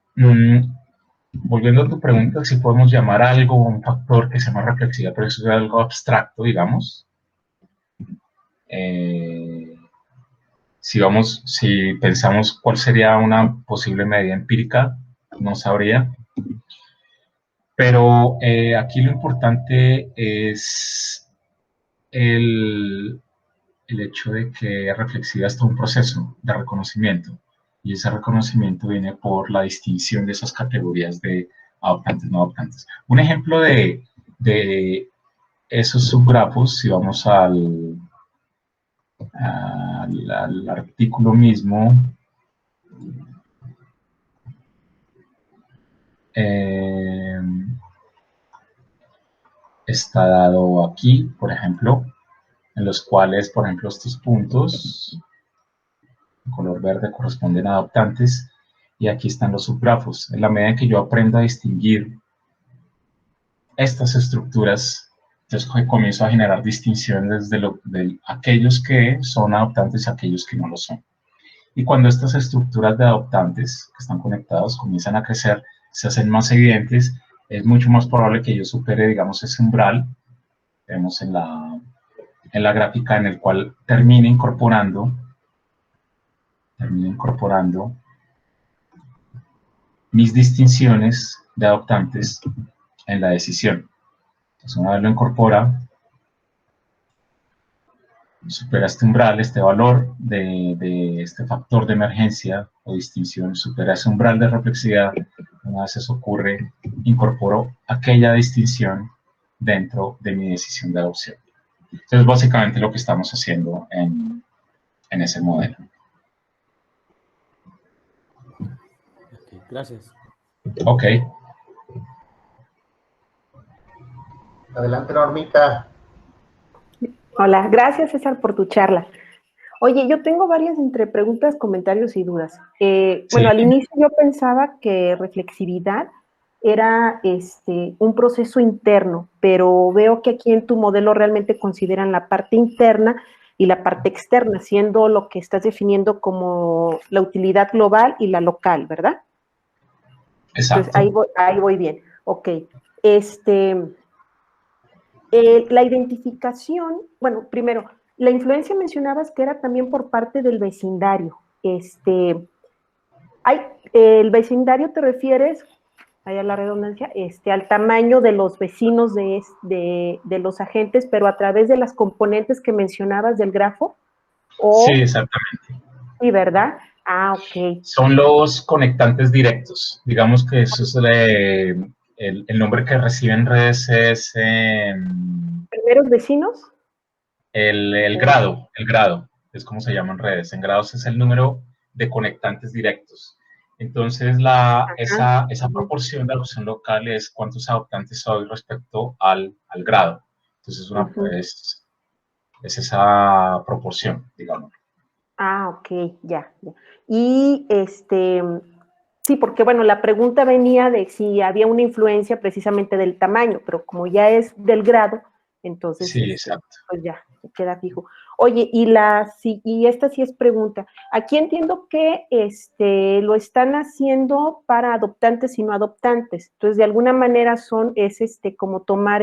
volviendo a tu pregunta, si podemos llamar algo un factor que se llama reflexividad, pero eso es algo abstracto, digamos. Si pensamos cuál sería una posible medida empírica, no sabría. Pero aquí lo importante es el hecho de que reflexiva es todo un proceso de reconocimiento. Y ese reconocimiento viene por la distinción de esas categorías de adoptantes no adoptantes. Un ejemplo de esos subgrafos, si vamos al artículo mismo, está dado aquí, por ejemplo, en los cuales, por ejemplo, estos puntos, en color verde, corresponden a adoptantes, y aquí están los subgrafos. En la medida en que yo aprenda a distinguir estas estructuras, entonces comienzo a generar distinciones de aquellos que son adoptantes y aquellos que no lo son. Y cuando estas estructuras de adoptantes que están conectados comienzan a crecer, se hacen más evidentes, es mucho más probable que yo supere, digamos, ese umbral, vemos en la gráfica, en el cual termine incorporando mis distinciones de adoptantes en la decisión. Entonces, una vez lo incorpora, supera este umbral, este valor de este factor de emergencia o distinción, supera ese umbral de reflexividad. Una vez eso ocurre, incorporo aquella distinción dentro de mi decisión de adopción. Entonces, básicamente lo que estamos haciendo en ese modelo. Okay, gracias. Ok. Adelante, Normita. Hola, gracias César por tu charla. Oye, yo tengo varias entre preguntas, comentarios y dudas. Bueno, al inicio yo pensaba que reflexividad era un proceso interno, pero veo que aquí en tu modelo realmente consideran la parte interna y la parte externa, siendo lo que estás definiendo como la utilidad global y la local, ¿verdad? Exacto. Entonces, ahí voy bien. Ok. la identificación, bueno, primero, la influencia mencionabas que era también por parte del vecindario. El vecindario te refieres, allá la redundancia, al tamaño de los vecinos de los agentes, pero a través de las componentes que mencionabas del grafo. Sí, exactamente. Sí, ¿verdad? Ah, ok. Son los conectantes directos. Digamos que eso es el nombre que reciben redes es ¿Primeros vecinos? el grado, es como se llaman redes. En grados es el número de conectantes directos. Entonces, esa proporción de adopción local es cuántos adoptantes hay respecto al grado. Entonces, es esa proporción, digamos. Ah, ok, ya. Y sí, porque bueno, la pregunta venía de si había una influencia precisamente del tamaño, pero como ya es del grado, entonces sí, exacto. Pues ya, queda fijo. Oye, y esta sí es pregunta. Aquí entiendo que lo están haciendo para adoptantes y no adoptantes. Entonces, de alguna manera es como tomar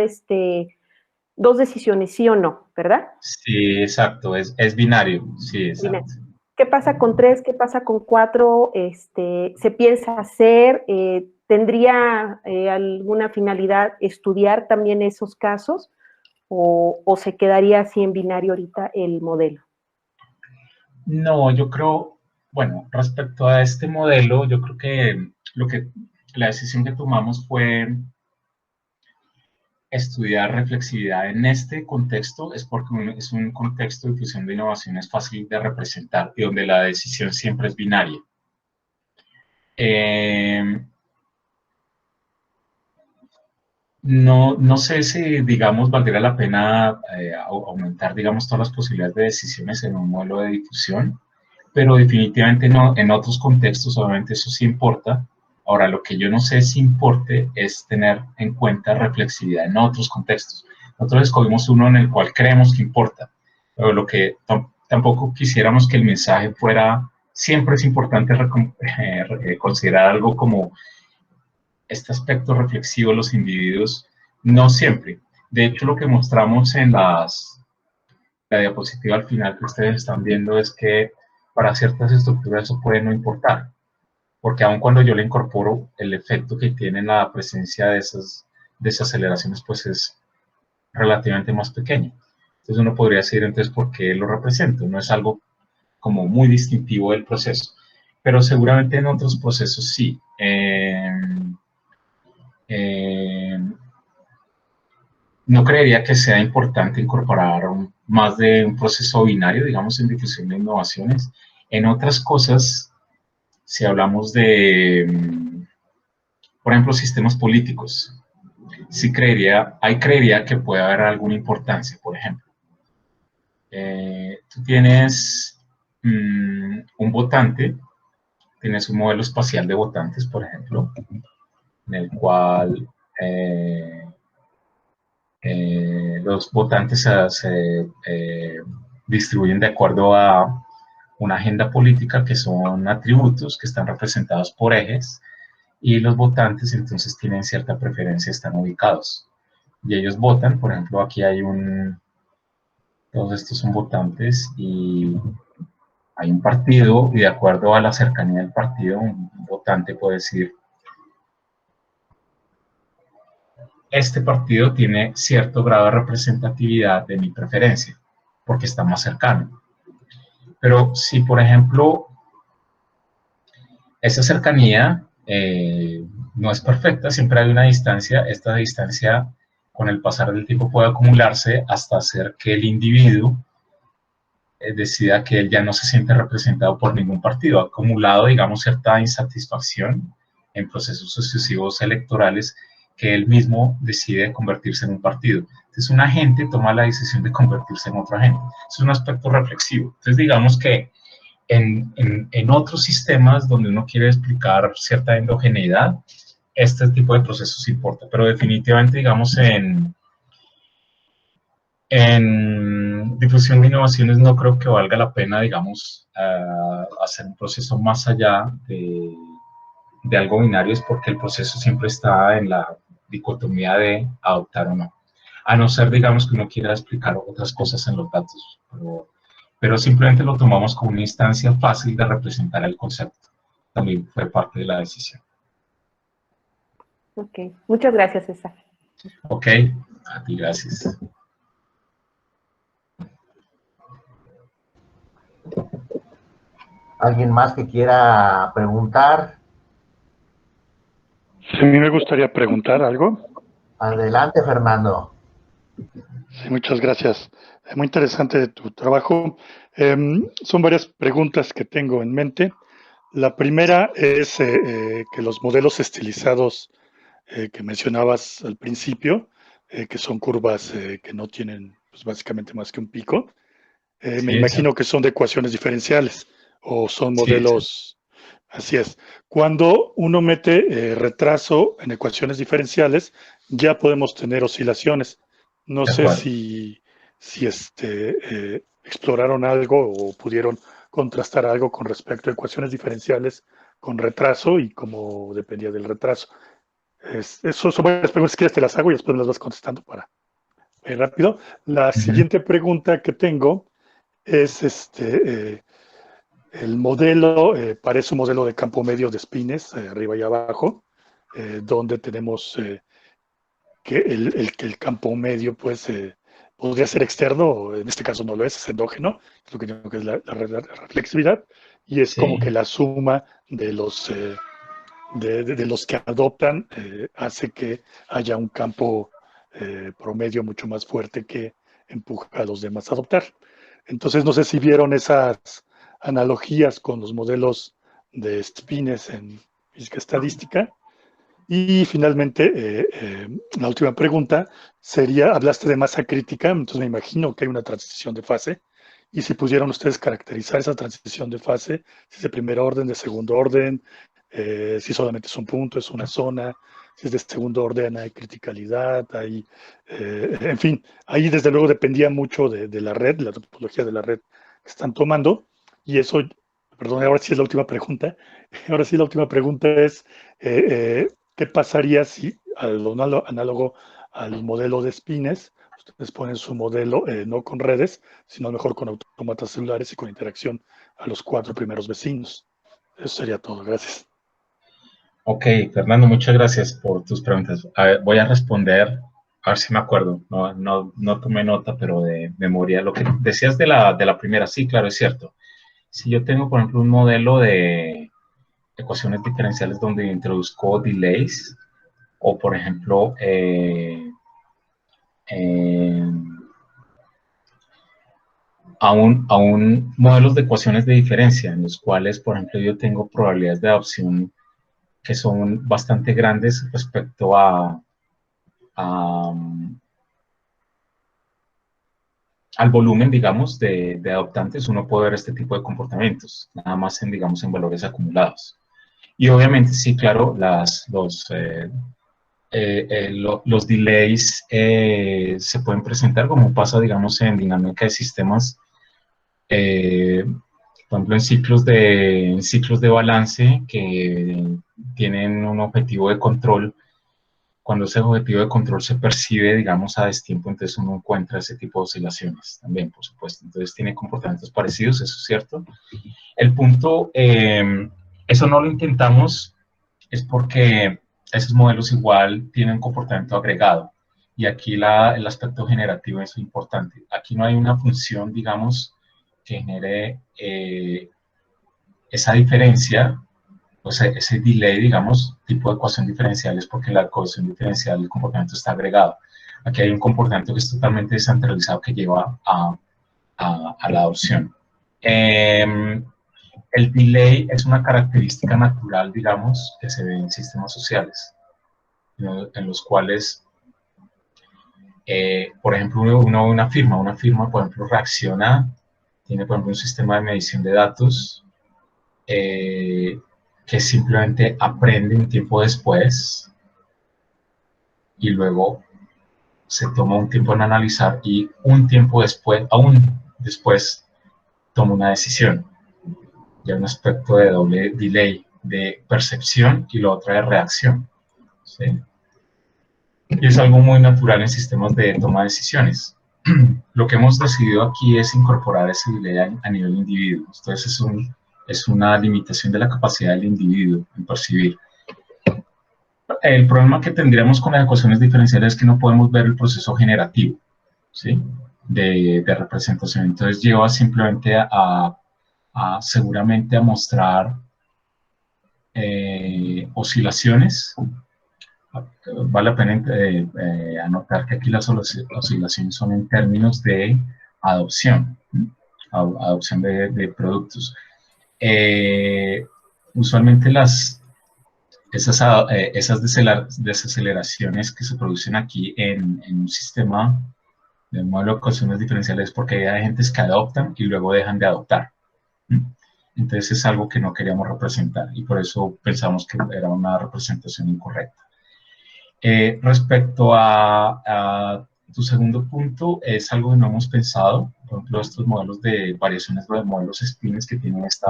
dos decisiones, sí o no, ¿verdad? Sí, exacto, es binario, sí, exacto. ¿Qué pasa con 3? ¿Qué pasa con 4? ¿Se piensa hacer? ¿Tendría alguna finalidad estudiar también esos casos? ¿O se quedaría así en binario ahorita el modelo? No, yo creo, bueno, respecto a este modelo, yo creo que la decisión que tomamos fue estudiar reflexividad en este contexto, es porque es un contexto de difusión de innovaciones fácil de representar y donde la decisión siempre es binaria. No sé si, digamos, valdría la pena aumentar, digamos, todas las posibilidades de decisiones en un modelo de difusión, pero definitivamente no, en otros contextos, obviamente eso sí importa. Ahora, lo que yo no sé si importe es tener en cuenta reflexividad en otros contextos. Nosotros escogimos uno en el cual creemos que importa, pero lo que tampoco quisiéramos que el mensaje fuera, siempre es importante considerar algo como este aspecto reflexivo de los individuos, no siempre. De hecho, lo que mostramos en la diapositiva al final que ustedes están viendo es que para ciertas estructuras eso puede no importar, porque aun cuando yo le incorporo, el efecto que tiene la presencia de esas desaceleraciones pues es relativamente más pequeño. Entonces uno podría decir, entonces, ¿por qué lo represento? No es algo como muy distintivo del proceso, pero seguramente en otros procesos sí. No creería que sea importante incorporar más de un proceso binario, digamos, en difusión de innovaciones. En otras cosas, si hablamos de, por ejemplo, sistemas políticos, sí creería que puede haber alguna importancia, por ejemplo. Tú tienes un votante, tienes un modelo espacial de votantes, por ejemplo, en el cual los votantes se distribuyen de acuerdo a una agenda política que son atributos que están representados por ejes y los votantes entonces tienen cierta preferencia, están ubicados y ellos votan. Por ejemplo, aquí hay todos estos son votantes y hay un partido y de acuerdo a la cercanía del partido un votante puede decir: este partido tiene cierto grado de representatividad de mi preferencia, porque está más cercano. Pero si, por ejemplo, esa cercanía no es perfecta, siempre hay una distancia, esta distancia con el pasar del tiempo puede acumularse hasta hacer que el individuo decida que él ya no se siente representado por ningún partido. Ha acumulado, digamos, cierta insatisfacción en procesos sucesivos electorales que él mismo decide convertirse en un partido. Entonces, un agente toma la decisión de convertirse en otro agente. Es un aspecto reflexivo. Entonces, digamos que en otros sistemas donde uno quiere explicar cierta endogeneidad, este tipo de procesos importa, pero definitivamente, digamos, en difusión de innovaciones no creo que valga la pena, digamos, hacer un proceso más allá de algo binario, es porque el proceso siempre está en la dicotomía de adoptar o no. a no ser, digamos, que uno quiera explicar otras cosas en los datos, pero simplemente lo tomamos como una instancia fácil de representar el concepto. También fue parte de la decisión. Ok, muchas gracias, César. Ok, a ti gracias. ¿Alguien más que quiera preguntar? Sí, a mí me gustaría preguntar algo. Adelante, Fernando. Sí, muchas gracias. Es muy interesante tu trabajo. Son varias preguntas que tengo en mente. La primera es que los modelos estilizados que mencionabas al principio, que son curvas que no tienen pues, básicamente más que un pico, me Sí, imagino exacto. que son de ecuaciones diferenciales o son Sí, exacto. modelos. Así es. Cuando uno mete retraso en ecuaciones diferenciales, ya podemos tener oscilaciones. No De sé acuerdo. si exploraron algo o pudieron contrastar algo con respecto a ecuaciones diferenciales con retraso y cómo dependía del retraso. Eso son varias preguntas que ya te las hago y después me las vas contestando para ir rápido. La Ujú. siguiente pregunta que tengo es el modelo, parece un modelo de campo medio de spines, arriba y abajo, donde tenemos que el campo medio pues podría ser externo, en este caso no lo es endógeno, es lo que digo que es la reflexividad, y es como que Sí, la suma de los que adoptan hace que haya un campo promedio mucho más fuerte que empuja a los demás a adoptar. Entonces, no sé si vieron esas analogías con los modelos de spines en física estadística. Y finalmente, la última pregunta sería, hablaste de masa crítica, entonces me imagino que hay una transición de fase. Y si pudieran ustedes caracterizar esa transición de fase, si es de primer orden, de segundo orden, si solamente es un punto, es una zona, si es de segundo orden, hay criticalidad, en fin, ahí desde luego dependía mucho de la red, de la topología de la red que están tomando. Y eso, perdón, ahora sí es la última pregunta. Ahora sí la última pregunta es, ¿qué pasaría si, análogo al modelo de spines, ustedes ponen su modelo no con redes, sino mejor con autómatas celulares y con interacción a los 4 primeros vecinos? Eso sería todo. Gracias. ok, Fernando, muchas gracias por tus preguntas. A ver, voy a responder, a ver si me acuerdo, no tomé nota, pero de memoria, lo que decías de la primera, sí, claro, es cierto. Si yo tengo, por ejemplo, un modelo de ecuaciones diferenciales donde introduzco delays, o por ejemplo, eh, aún modelos de ecuaciones de diferencia, en los cuales, por ejemplo, yo tengo probabilidades de adopción que son bastante grandes respecto a, al volumen, digamos, de adoptantes, uno puede ver este tipo de comportamientos, nada más en, digamos, en valores acumulados. Y obviamente, sí, claro, los delays se pueden presentar como pasa, digamos, en dinámica de sistemas, eh, por ejemplo, en ciclos de balance que tienen un objetivo de control. Cuando ese objetivo de control se percibe, digamos, a destiempo, entonces uno encuentra ese tipo de oscilaciones también, por supuesto. Entonces tiene comportamientos parecidos, eso es cierto. El punto, eso no lo intentamos, es porque esos modelos igual tienen comportamiento agregado. Y aquí el aspecto generativo es importante. Aquí no hay una función, digamos, que genere esa diferencia, o sea, ese delay, digamos, tipo de ecuación diferencial es porque la ecuación diferencial del comportamiento está agregado. Aquí hay un comportamiento que es totalmente descentralizado que lleva a la adopción. El delay es una característica natural, digamos, que se ve en sistemas sociales, en los cuales, por ejemplo, una firma, por ejemplo, reacciona, tiene, por ejemplo, un sistema de medición de datos, eh, que simplemente aprende un tiempo después y luego se toma un tiempo en analizar y un tiempo después, aún después, toma una decisión. Ya un aspecto de doble delay de percepción y lo otro de reacción. ¿Sí? y es algo muy natural en sistemas de toma de decisiones. Lo que hemos decidido aquí es incorporar esa idea a nivel individuo. Entonces es una limitación de la capacidad del individuo en percibir. El problema que tendríamos con las ecuaciones diferenciales es que no podemos ver el proceso generativo, ¿sí? de representación. Entonces lleva simplemente seguramente a mostrar oscilaciones. Vale la pena anotar que aquí las oscilaciones son en términos de adopción, adopción de productos. Usualmente esas desaceleraciones que se producen aquí en un sistema de modelo de ecuaciones diferenciales es porque hay agentes que adoptan y luego dejan de adoptar. Entonces es algo que no queríamos representar y por eso pensamos que era una representación incorrecta. Respecto a tu segundo punto, es algo que no hemos pensado. Por ejemplo, estos modelos de variaciones de modelos spines que tienen este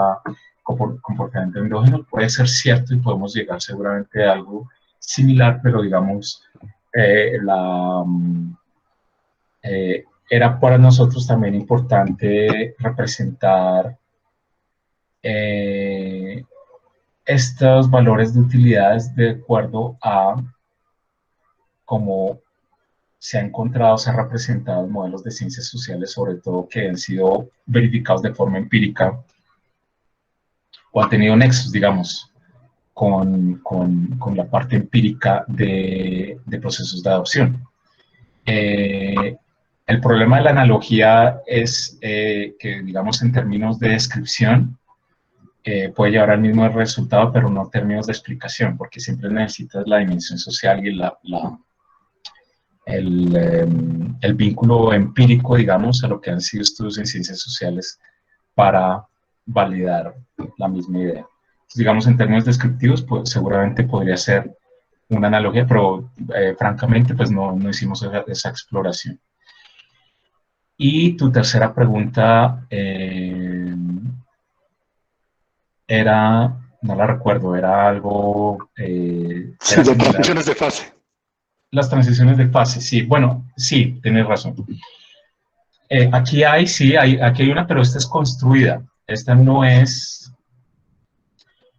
comportamiento endógeno puede ser cierto y podemos llegar seguramente a algo similar, pero digamos, era para nosotros también importante representar estos valores de utilidades de acuerdo a cómo se ha encontrado, se ha representado en modelos de ciencias sociales, sobre todo que han sido verificados de forma empírica o han tenido nexos, digamos, con la parte empírica de procesos de adopción. El problema de la analogía es que, digamos, en términos de descripción, puede llevar al mismo resultado, pero no en términos de explicación, porque siempre necesitas la dimensión social y el vínculo empírico, digamos, a lo que han sido estudios en ciencias sociales para validar la misma idea. Entonces, digamos, en términos descriptivos, pues seguramente podría ser una analogía, pero francamente, pues no hicimos esa exploración. Y tu tercera pregunta era, no la recuerdo, era algo... sí, de transiciones de fase. Las transiciones de fase, sí. Bueno, sí, tienes razón. Aquí hay una, pero esta es construida. Esta no es...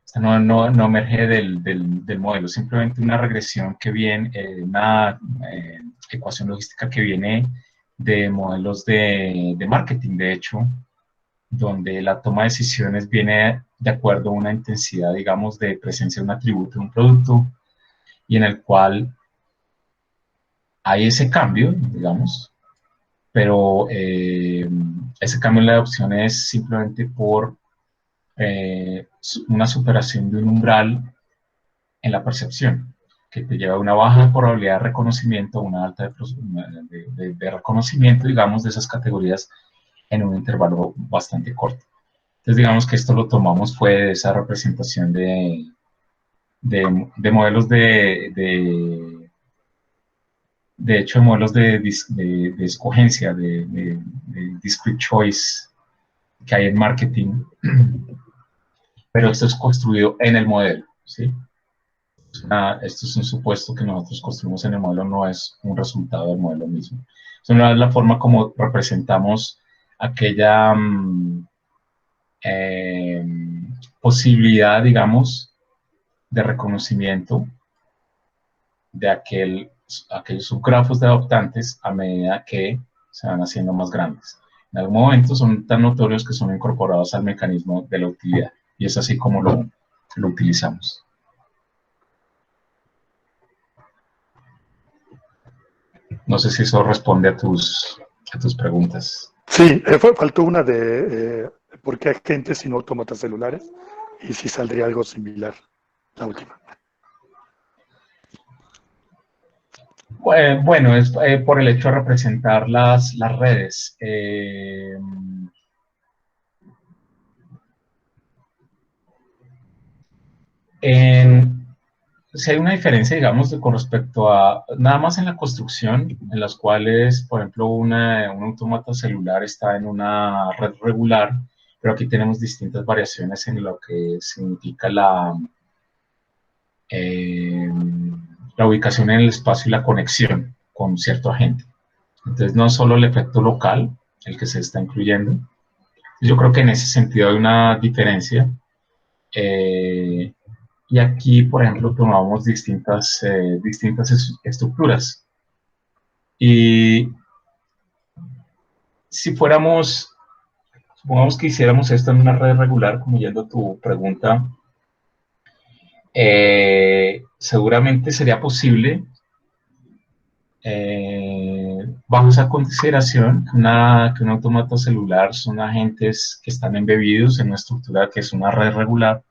Esta no emerge del modelo, simplemente una regresión que viene, una ecuación logística que viene de modelos de marketing, de hecho, donde la toma de decisiones viene de acuerdo a una intensidad, digamos, de presencia de un atributo de un producto, y en el cual hay ese cambio, digamos, pero ese cambio en la adopción es simplemente por una superación de un umbral en la percepción, que te lleva a una baja probabilidad de reconocimiento, una alta de reconocimiento, digamos, de esas categorías en un intervalo bastante corto. Entonces, digamos que esto lo tomamos fue de esa representación de modelos de hecho, modelos de escogencia, de discrete choice que hay en marketing, pero esto es construido en el modelo, ¿sí? Esto es un supuesto que nosotros construimos en el modelo, no es un resultado del modelo mismo. Eso no es la forma como representamos aquella posibilidad, digamos, de reconocimiento de aquellos subgrafos de adoptantes a medida que se van haciendo más grandes. En algún momento son tan notorios que son incorporados al mecanismo de la utilidad, y es así como lo utilizamos. No sé si eso responde a tus preguntas. Sí, faltó una de por qué agentes sin autómatas celulares, y si saldría algo similar, la última. Bueno, es por el hecho de representar las redes. Si hay una diferencia, digamos, con respecto a nada más en la construcción, en las cuales, por ejemplo, un autómata celular está en una red regular, pero aquí tenemos distintas variaciones en lo que significa la ubicación en el espacio y la conexión con cierto agente. Entonces, no solo el efecto local, el que se está incluyendo. Yo creo que en ese sentido hay una diferencia. Y aquí, por ejemplo, tomamos distintas estructuras. Y si fuéramos, supongamos que hiciéramos esto en una red regular, como yendo a tu pregunta, seguramente sería posible, bajo esa consideración, que un autómata celular son agentes que están embebidos en una estructura que es una red regular,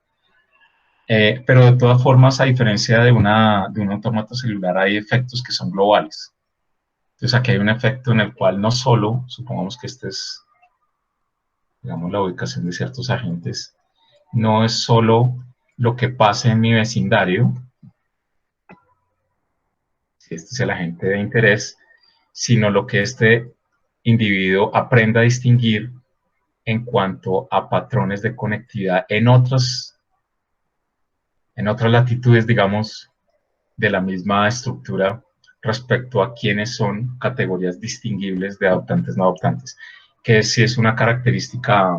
pero de todas formas, a diferencia de un autómata celular, hay efectos que son globales. Entonces aquí hay un efecto en el cual no solo, supongamos que este es, digamos, la ubicación de ciertos agentes, no es solo lo que pasa en mi vecindario, si este es el agente de interés, sino lo que este individuo aprenda a distinguir en cuanto a patrones de conectividad en otras latitudes, digamos, de la misma estructura respecto a quiénes son categorías distinguibles de adoptantes no adoptantes, que sí es una característica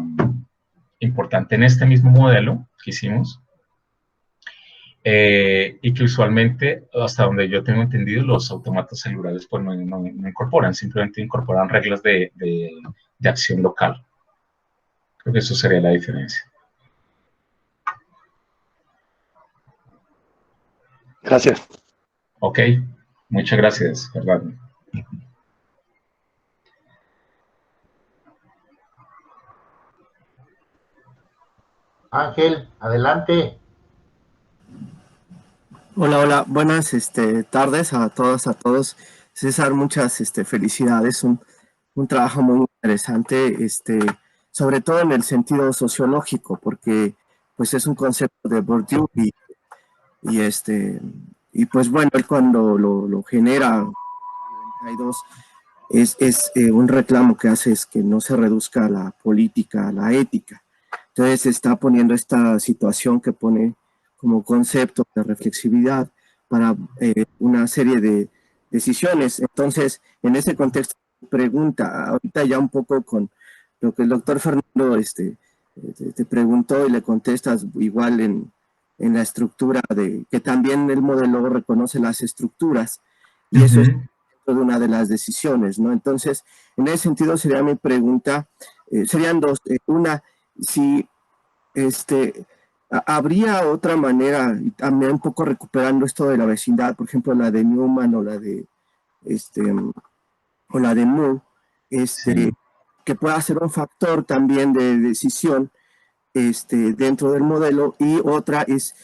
importante en este mismo modelo que hicimos, y que usualmente, hasta donde yo tengo entendido, los autómatas celulares pues no incorporan, simplemente incorporan reglas de acción local. Creo que eso sería la diferencia. Gracias. Ok, muchas gracias, Fernando. Ángel, adelante. Hola, hola, buenas tardes a todas, a todos. César, muchas felicidades, un trabajo muy interesante, sobre todo en el sentido sociológico, porque pues es un concepto de Bourdieu y pues bueno, él cuando lo genera en 92, es un reclamo que hace es que no se reduzca la política a la ética. Entonces está poniendo esta situación que pone como concepto de reflexividad para una serie de decisiones. Entonces, en ese contexto, pregunta, ahorita ya un poco con lo que el doctor Fernando te preguntó y le contestas igual en la estructura de que también el modelo reconoce las estructuras y eso es de una de las decisiones, ¿no? Entonces, en ese sentido sería mi pregunta, serían dos. Una, si habría otra manera, y también un poco recuperando esto de la vecindad, por ejemplo, la de Newman o la de Moore, Sí. que pueda ser un factor también de decisión dentro del modelo, y otra es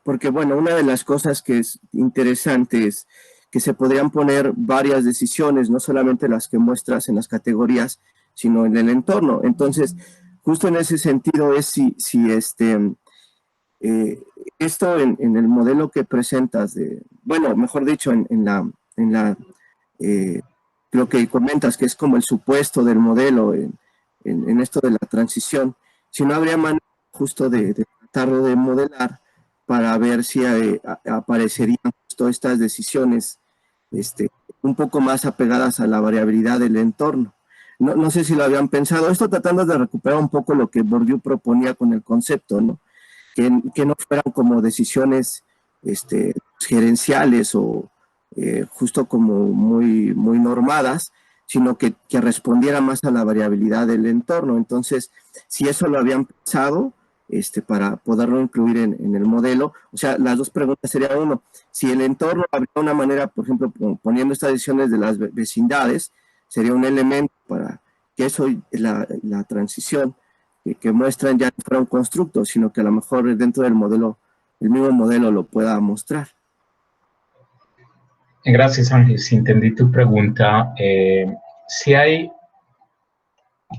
porque bueno, una de las cosas que es interesante es que se podrían poner varias decisiones, no solamente las que muestras en las categorías, sino en el entorno. Entonces, justo en ese sentido es si esto en el modelo que presentas, bueno, mejor dicho, lo que comentas, que es como el supuesto del modelo en esto de la transición, si no habría manera justo de tratarlo de modelar para ver si aparecerían justo estas decisiones un poco más apegadas a la variabilidad del entorno. No sé si lo habían pensado, esto tratando de recuperar un poco lo que Bourdieu proponía con el concepto, ¿no? Que no fueran como decisiones gerenciales o justo como muy, muy normadas, sino que respondieran más a la variabilidad del entorno. Entonces, si eso lo habían pensado, para poderlo incluir en el modelo, o sea, las dos preguntas serían: uno, si el entorno habría una manera, por ejemplo, poniendo estas decisiones de las vecindades, sería un elemento para que eso, la transición que muestran ya no fuera un constructo, sino que a lo mejor dentro del modelo, el mismo modelo lo pueda mostrar. Gracias, Ángel. Si entendí tu pregunta, si hay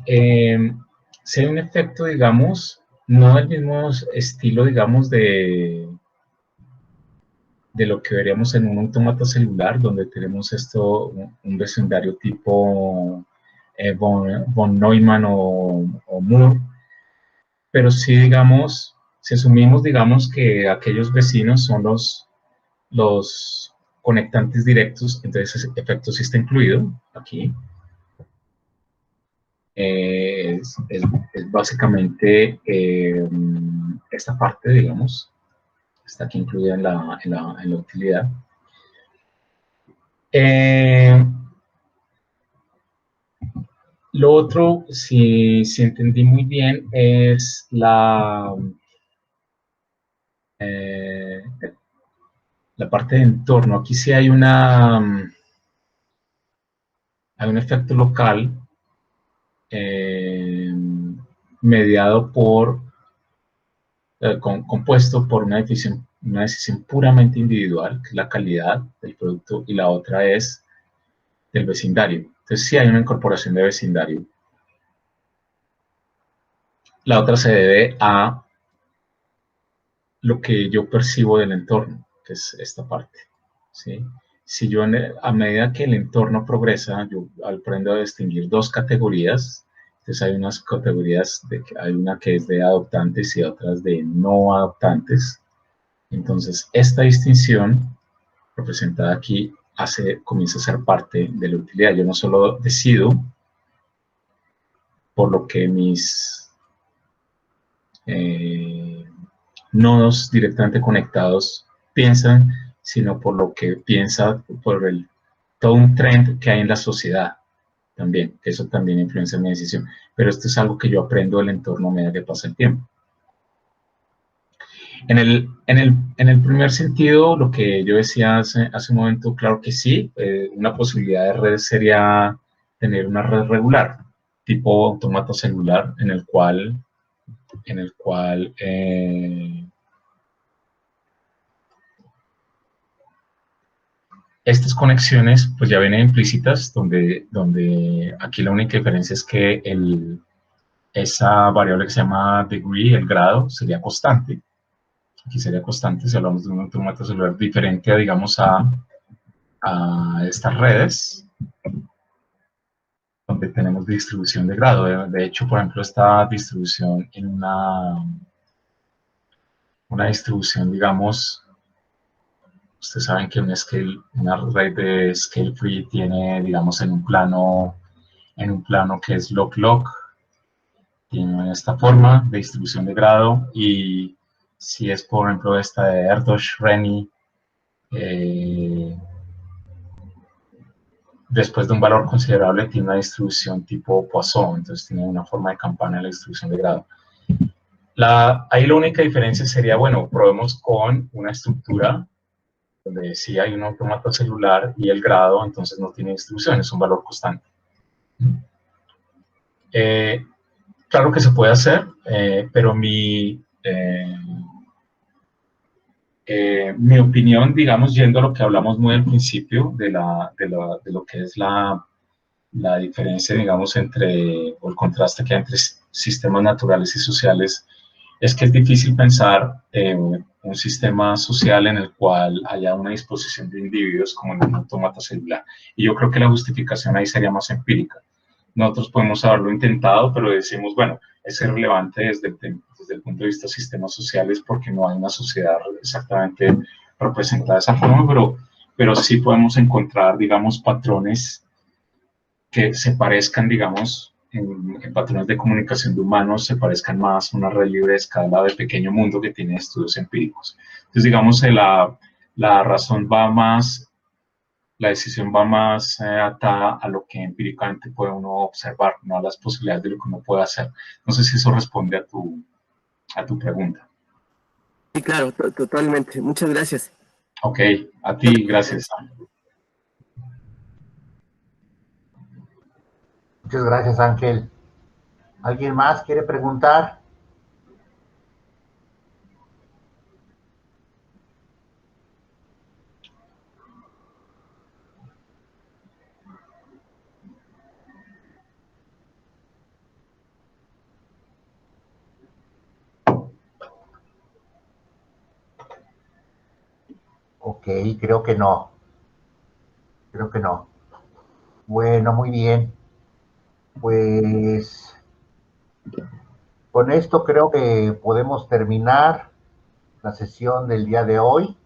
un efecto, digamos, no del mismo estilo, digamos, de lo que veríamos en un autómata celular, donde tenemos un vecindario tipo von Neumann o Moore, pero sí, digamos, si asumimos, digamos, que aquellos vecinos son los los conectantes directos, entonces ese efecto sí está incluido aquí. Es básicamente esta parte, digamos, está aquí incluida en la utilidad. Lo otro, si entendí muy bien, es la parte de entorno. Aquí sí hay un efecto local mediado por, compuesto por una decisión puramente individual, que es la calidad del producto, y la otra es del vecindario. Entonces sí hay una incorporación de vecindario. La otra se debe a lo que yo percibo del entorno, que es esta parte, ¿sí? Si yo, a medida que el entorno progresa, yo aprendo a distinguir dos categorías. Entonces hay unas categorías, hay una que es de adoptantes y otras de no adoptantes. Entonces esta distinción representada aquí comienza a ser parte de la utilidad. Yo no solo decido por lo que mis nodos directamente conectados piensan, sino por lo que piensa, todo un trend que hay en la sociedad también, que eso también influencia mi decisión. Pero esto es algo que yo aprendo del entorno a medida que pasa el tiempo. En el primer sentido, lo que yo decía hace un momento, claro que sí, una posibilidad de red sería tener una red regular, tipo autómata celular, en el cual estas conexiones pues ya vienen implícitas, donde aquí la única diferencia es que esa variable que se llama degree, el grado, sería constante. Aquí sería constante si hablamos de un autómata celular diferente, digamos, a estas redes, donde tenemos distribución de grado. De hecho, por ejemplo, esta distribución en una distribución, digamos, ustedes saben que una red de scale free tiene, digamos, en un plano que es log-log, tiene esta forma de distribución de grado, y si es, por ejemplo, esta de Erdos-Renyi, después de un valor considerable tiene una distribución tipo Poisson, entonces tiene una forma de campana en la distribución de grado. Ahí la única diferencia sería, bueno, probemos con una estructura donde sí hay un autómata celular y el grado entonces no tiene distribución, es un valor constante. Claro que se puede hacer, pero mi opinión, digamos, yendo a lo que hablamos muy al principio de lo que es la diferencia, digamos, o el contraste que hay entre sistemas naturales y sociales, es que es difícil pensar un sistema social en el cual haya una disposición de individuos como en un autómata celular. Y yo creo que la justificación ahí sería más empírica. Nosotros podemos haberlo intentado, pero decimos, bueno, es irrelevante desde el punto de vista de sistemas sociales porque no hay una sociedad exactamente representada de esa forma, pero sí podemos encontrar, digamos, patrones que se parezcan, digamos, en patrones de comunicación de humanos, se parezcan más a una red libre de escala de pequeño mundo que tiene estudios empíricos. Entonces, digamos, la razón va más, la decisión va más atada a lo que empíricamente puede uno observar, no a las posibilidades de lo que uno puede hacer. No sé si eso responde a tu pregunta. Sí, claro, totalmente. Muchas gracias. Ok, a ti, gracias. Muchas gracias, Ángel. ¿Alguien más quiere preguntar? Ok, creo que no. Creo que no. Bueno, muy bien. Pues con esto creo que podemos terminar la sesión del día de hoy.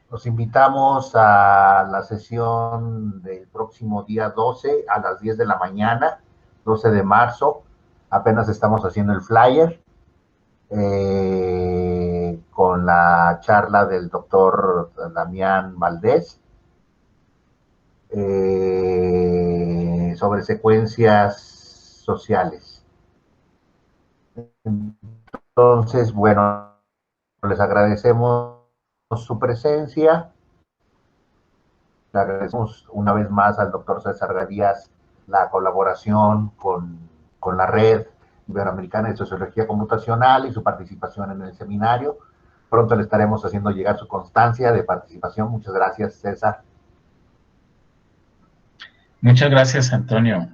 los invitamos a la sesión del próximo día 12 a las 10 de la mañana, 12 de marzo. Apenas estamos haciendo el flyer con la charla del doctor Damián Valdés sobre secuencias sociales. Entonces, bueno, les agradecemos su presencia. Le agradecemos una vez más al doctor César Gadías la colaboración con la Red Iberoamericana de Sociología Computacional y su participación en el seminario. Pronto le estaremos haciendo llegar su constancia de participación. Muchas gracias, César. Muchas gracias, Antonio.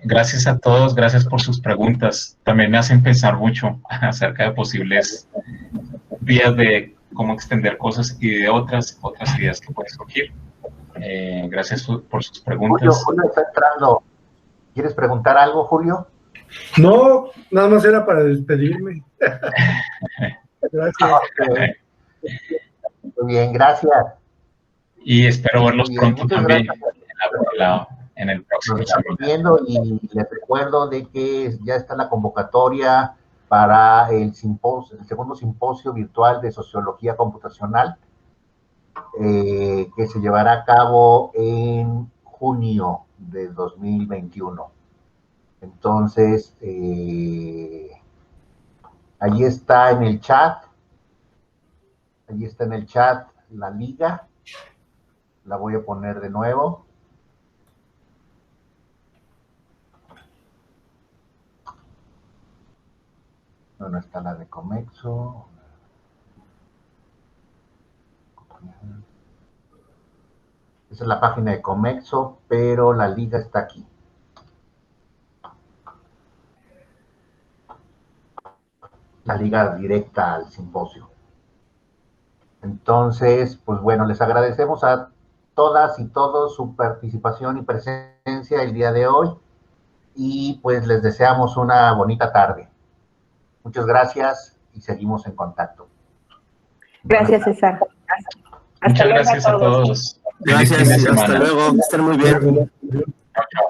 Gracias a todos, gracias por sus preguntas. También me hacen pensar mucho acerca de posibles vías de cómo extender cosas y de otras ideas que pueden surgir. Gracias por sus preguntas. Julio está entrando. ¿Quieres preguntar algo, Julio? No, nada más era para despedirme. Gracias. Okay. Muy bien, gracias. Y espero verlos pronto muchas también en el próximo. Nos estamos viendo y les recuerdo de que ya está la convocatoria para el segundo simposio virtual de Sociología Computacional, que se llevará a cabo en junio de 2021. Entonces, allí está en el chat, la liga. La voy a poner de nuevo. ¿Dónde está la de Comexo? Esa es la página de Comexo, pero la liga está aquí. La liga directa al simposio. Entonces, pues bueno, les agradecemos a todas y todos su participación y presencia el día de hoy y pues les deseamos una bonita tarde. Muchas gracias y seguimos en contacto. Gracias, César. Muchas gracias a todos. Gracias, hasta luego. Estén muy bien. Chao, chao.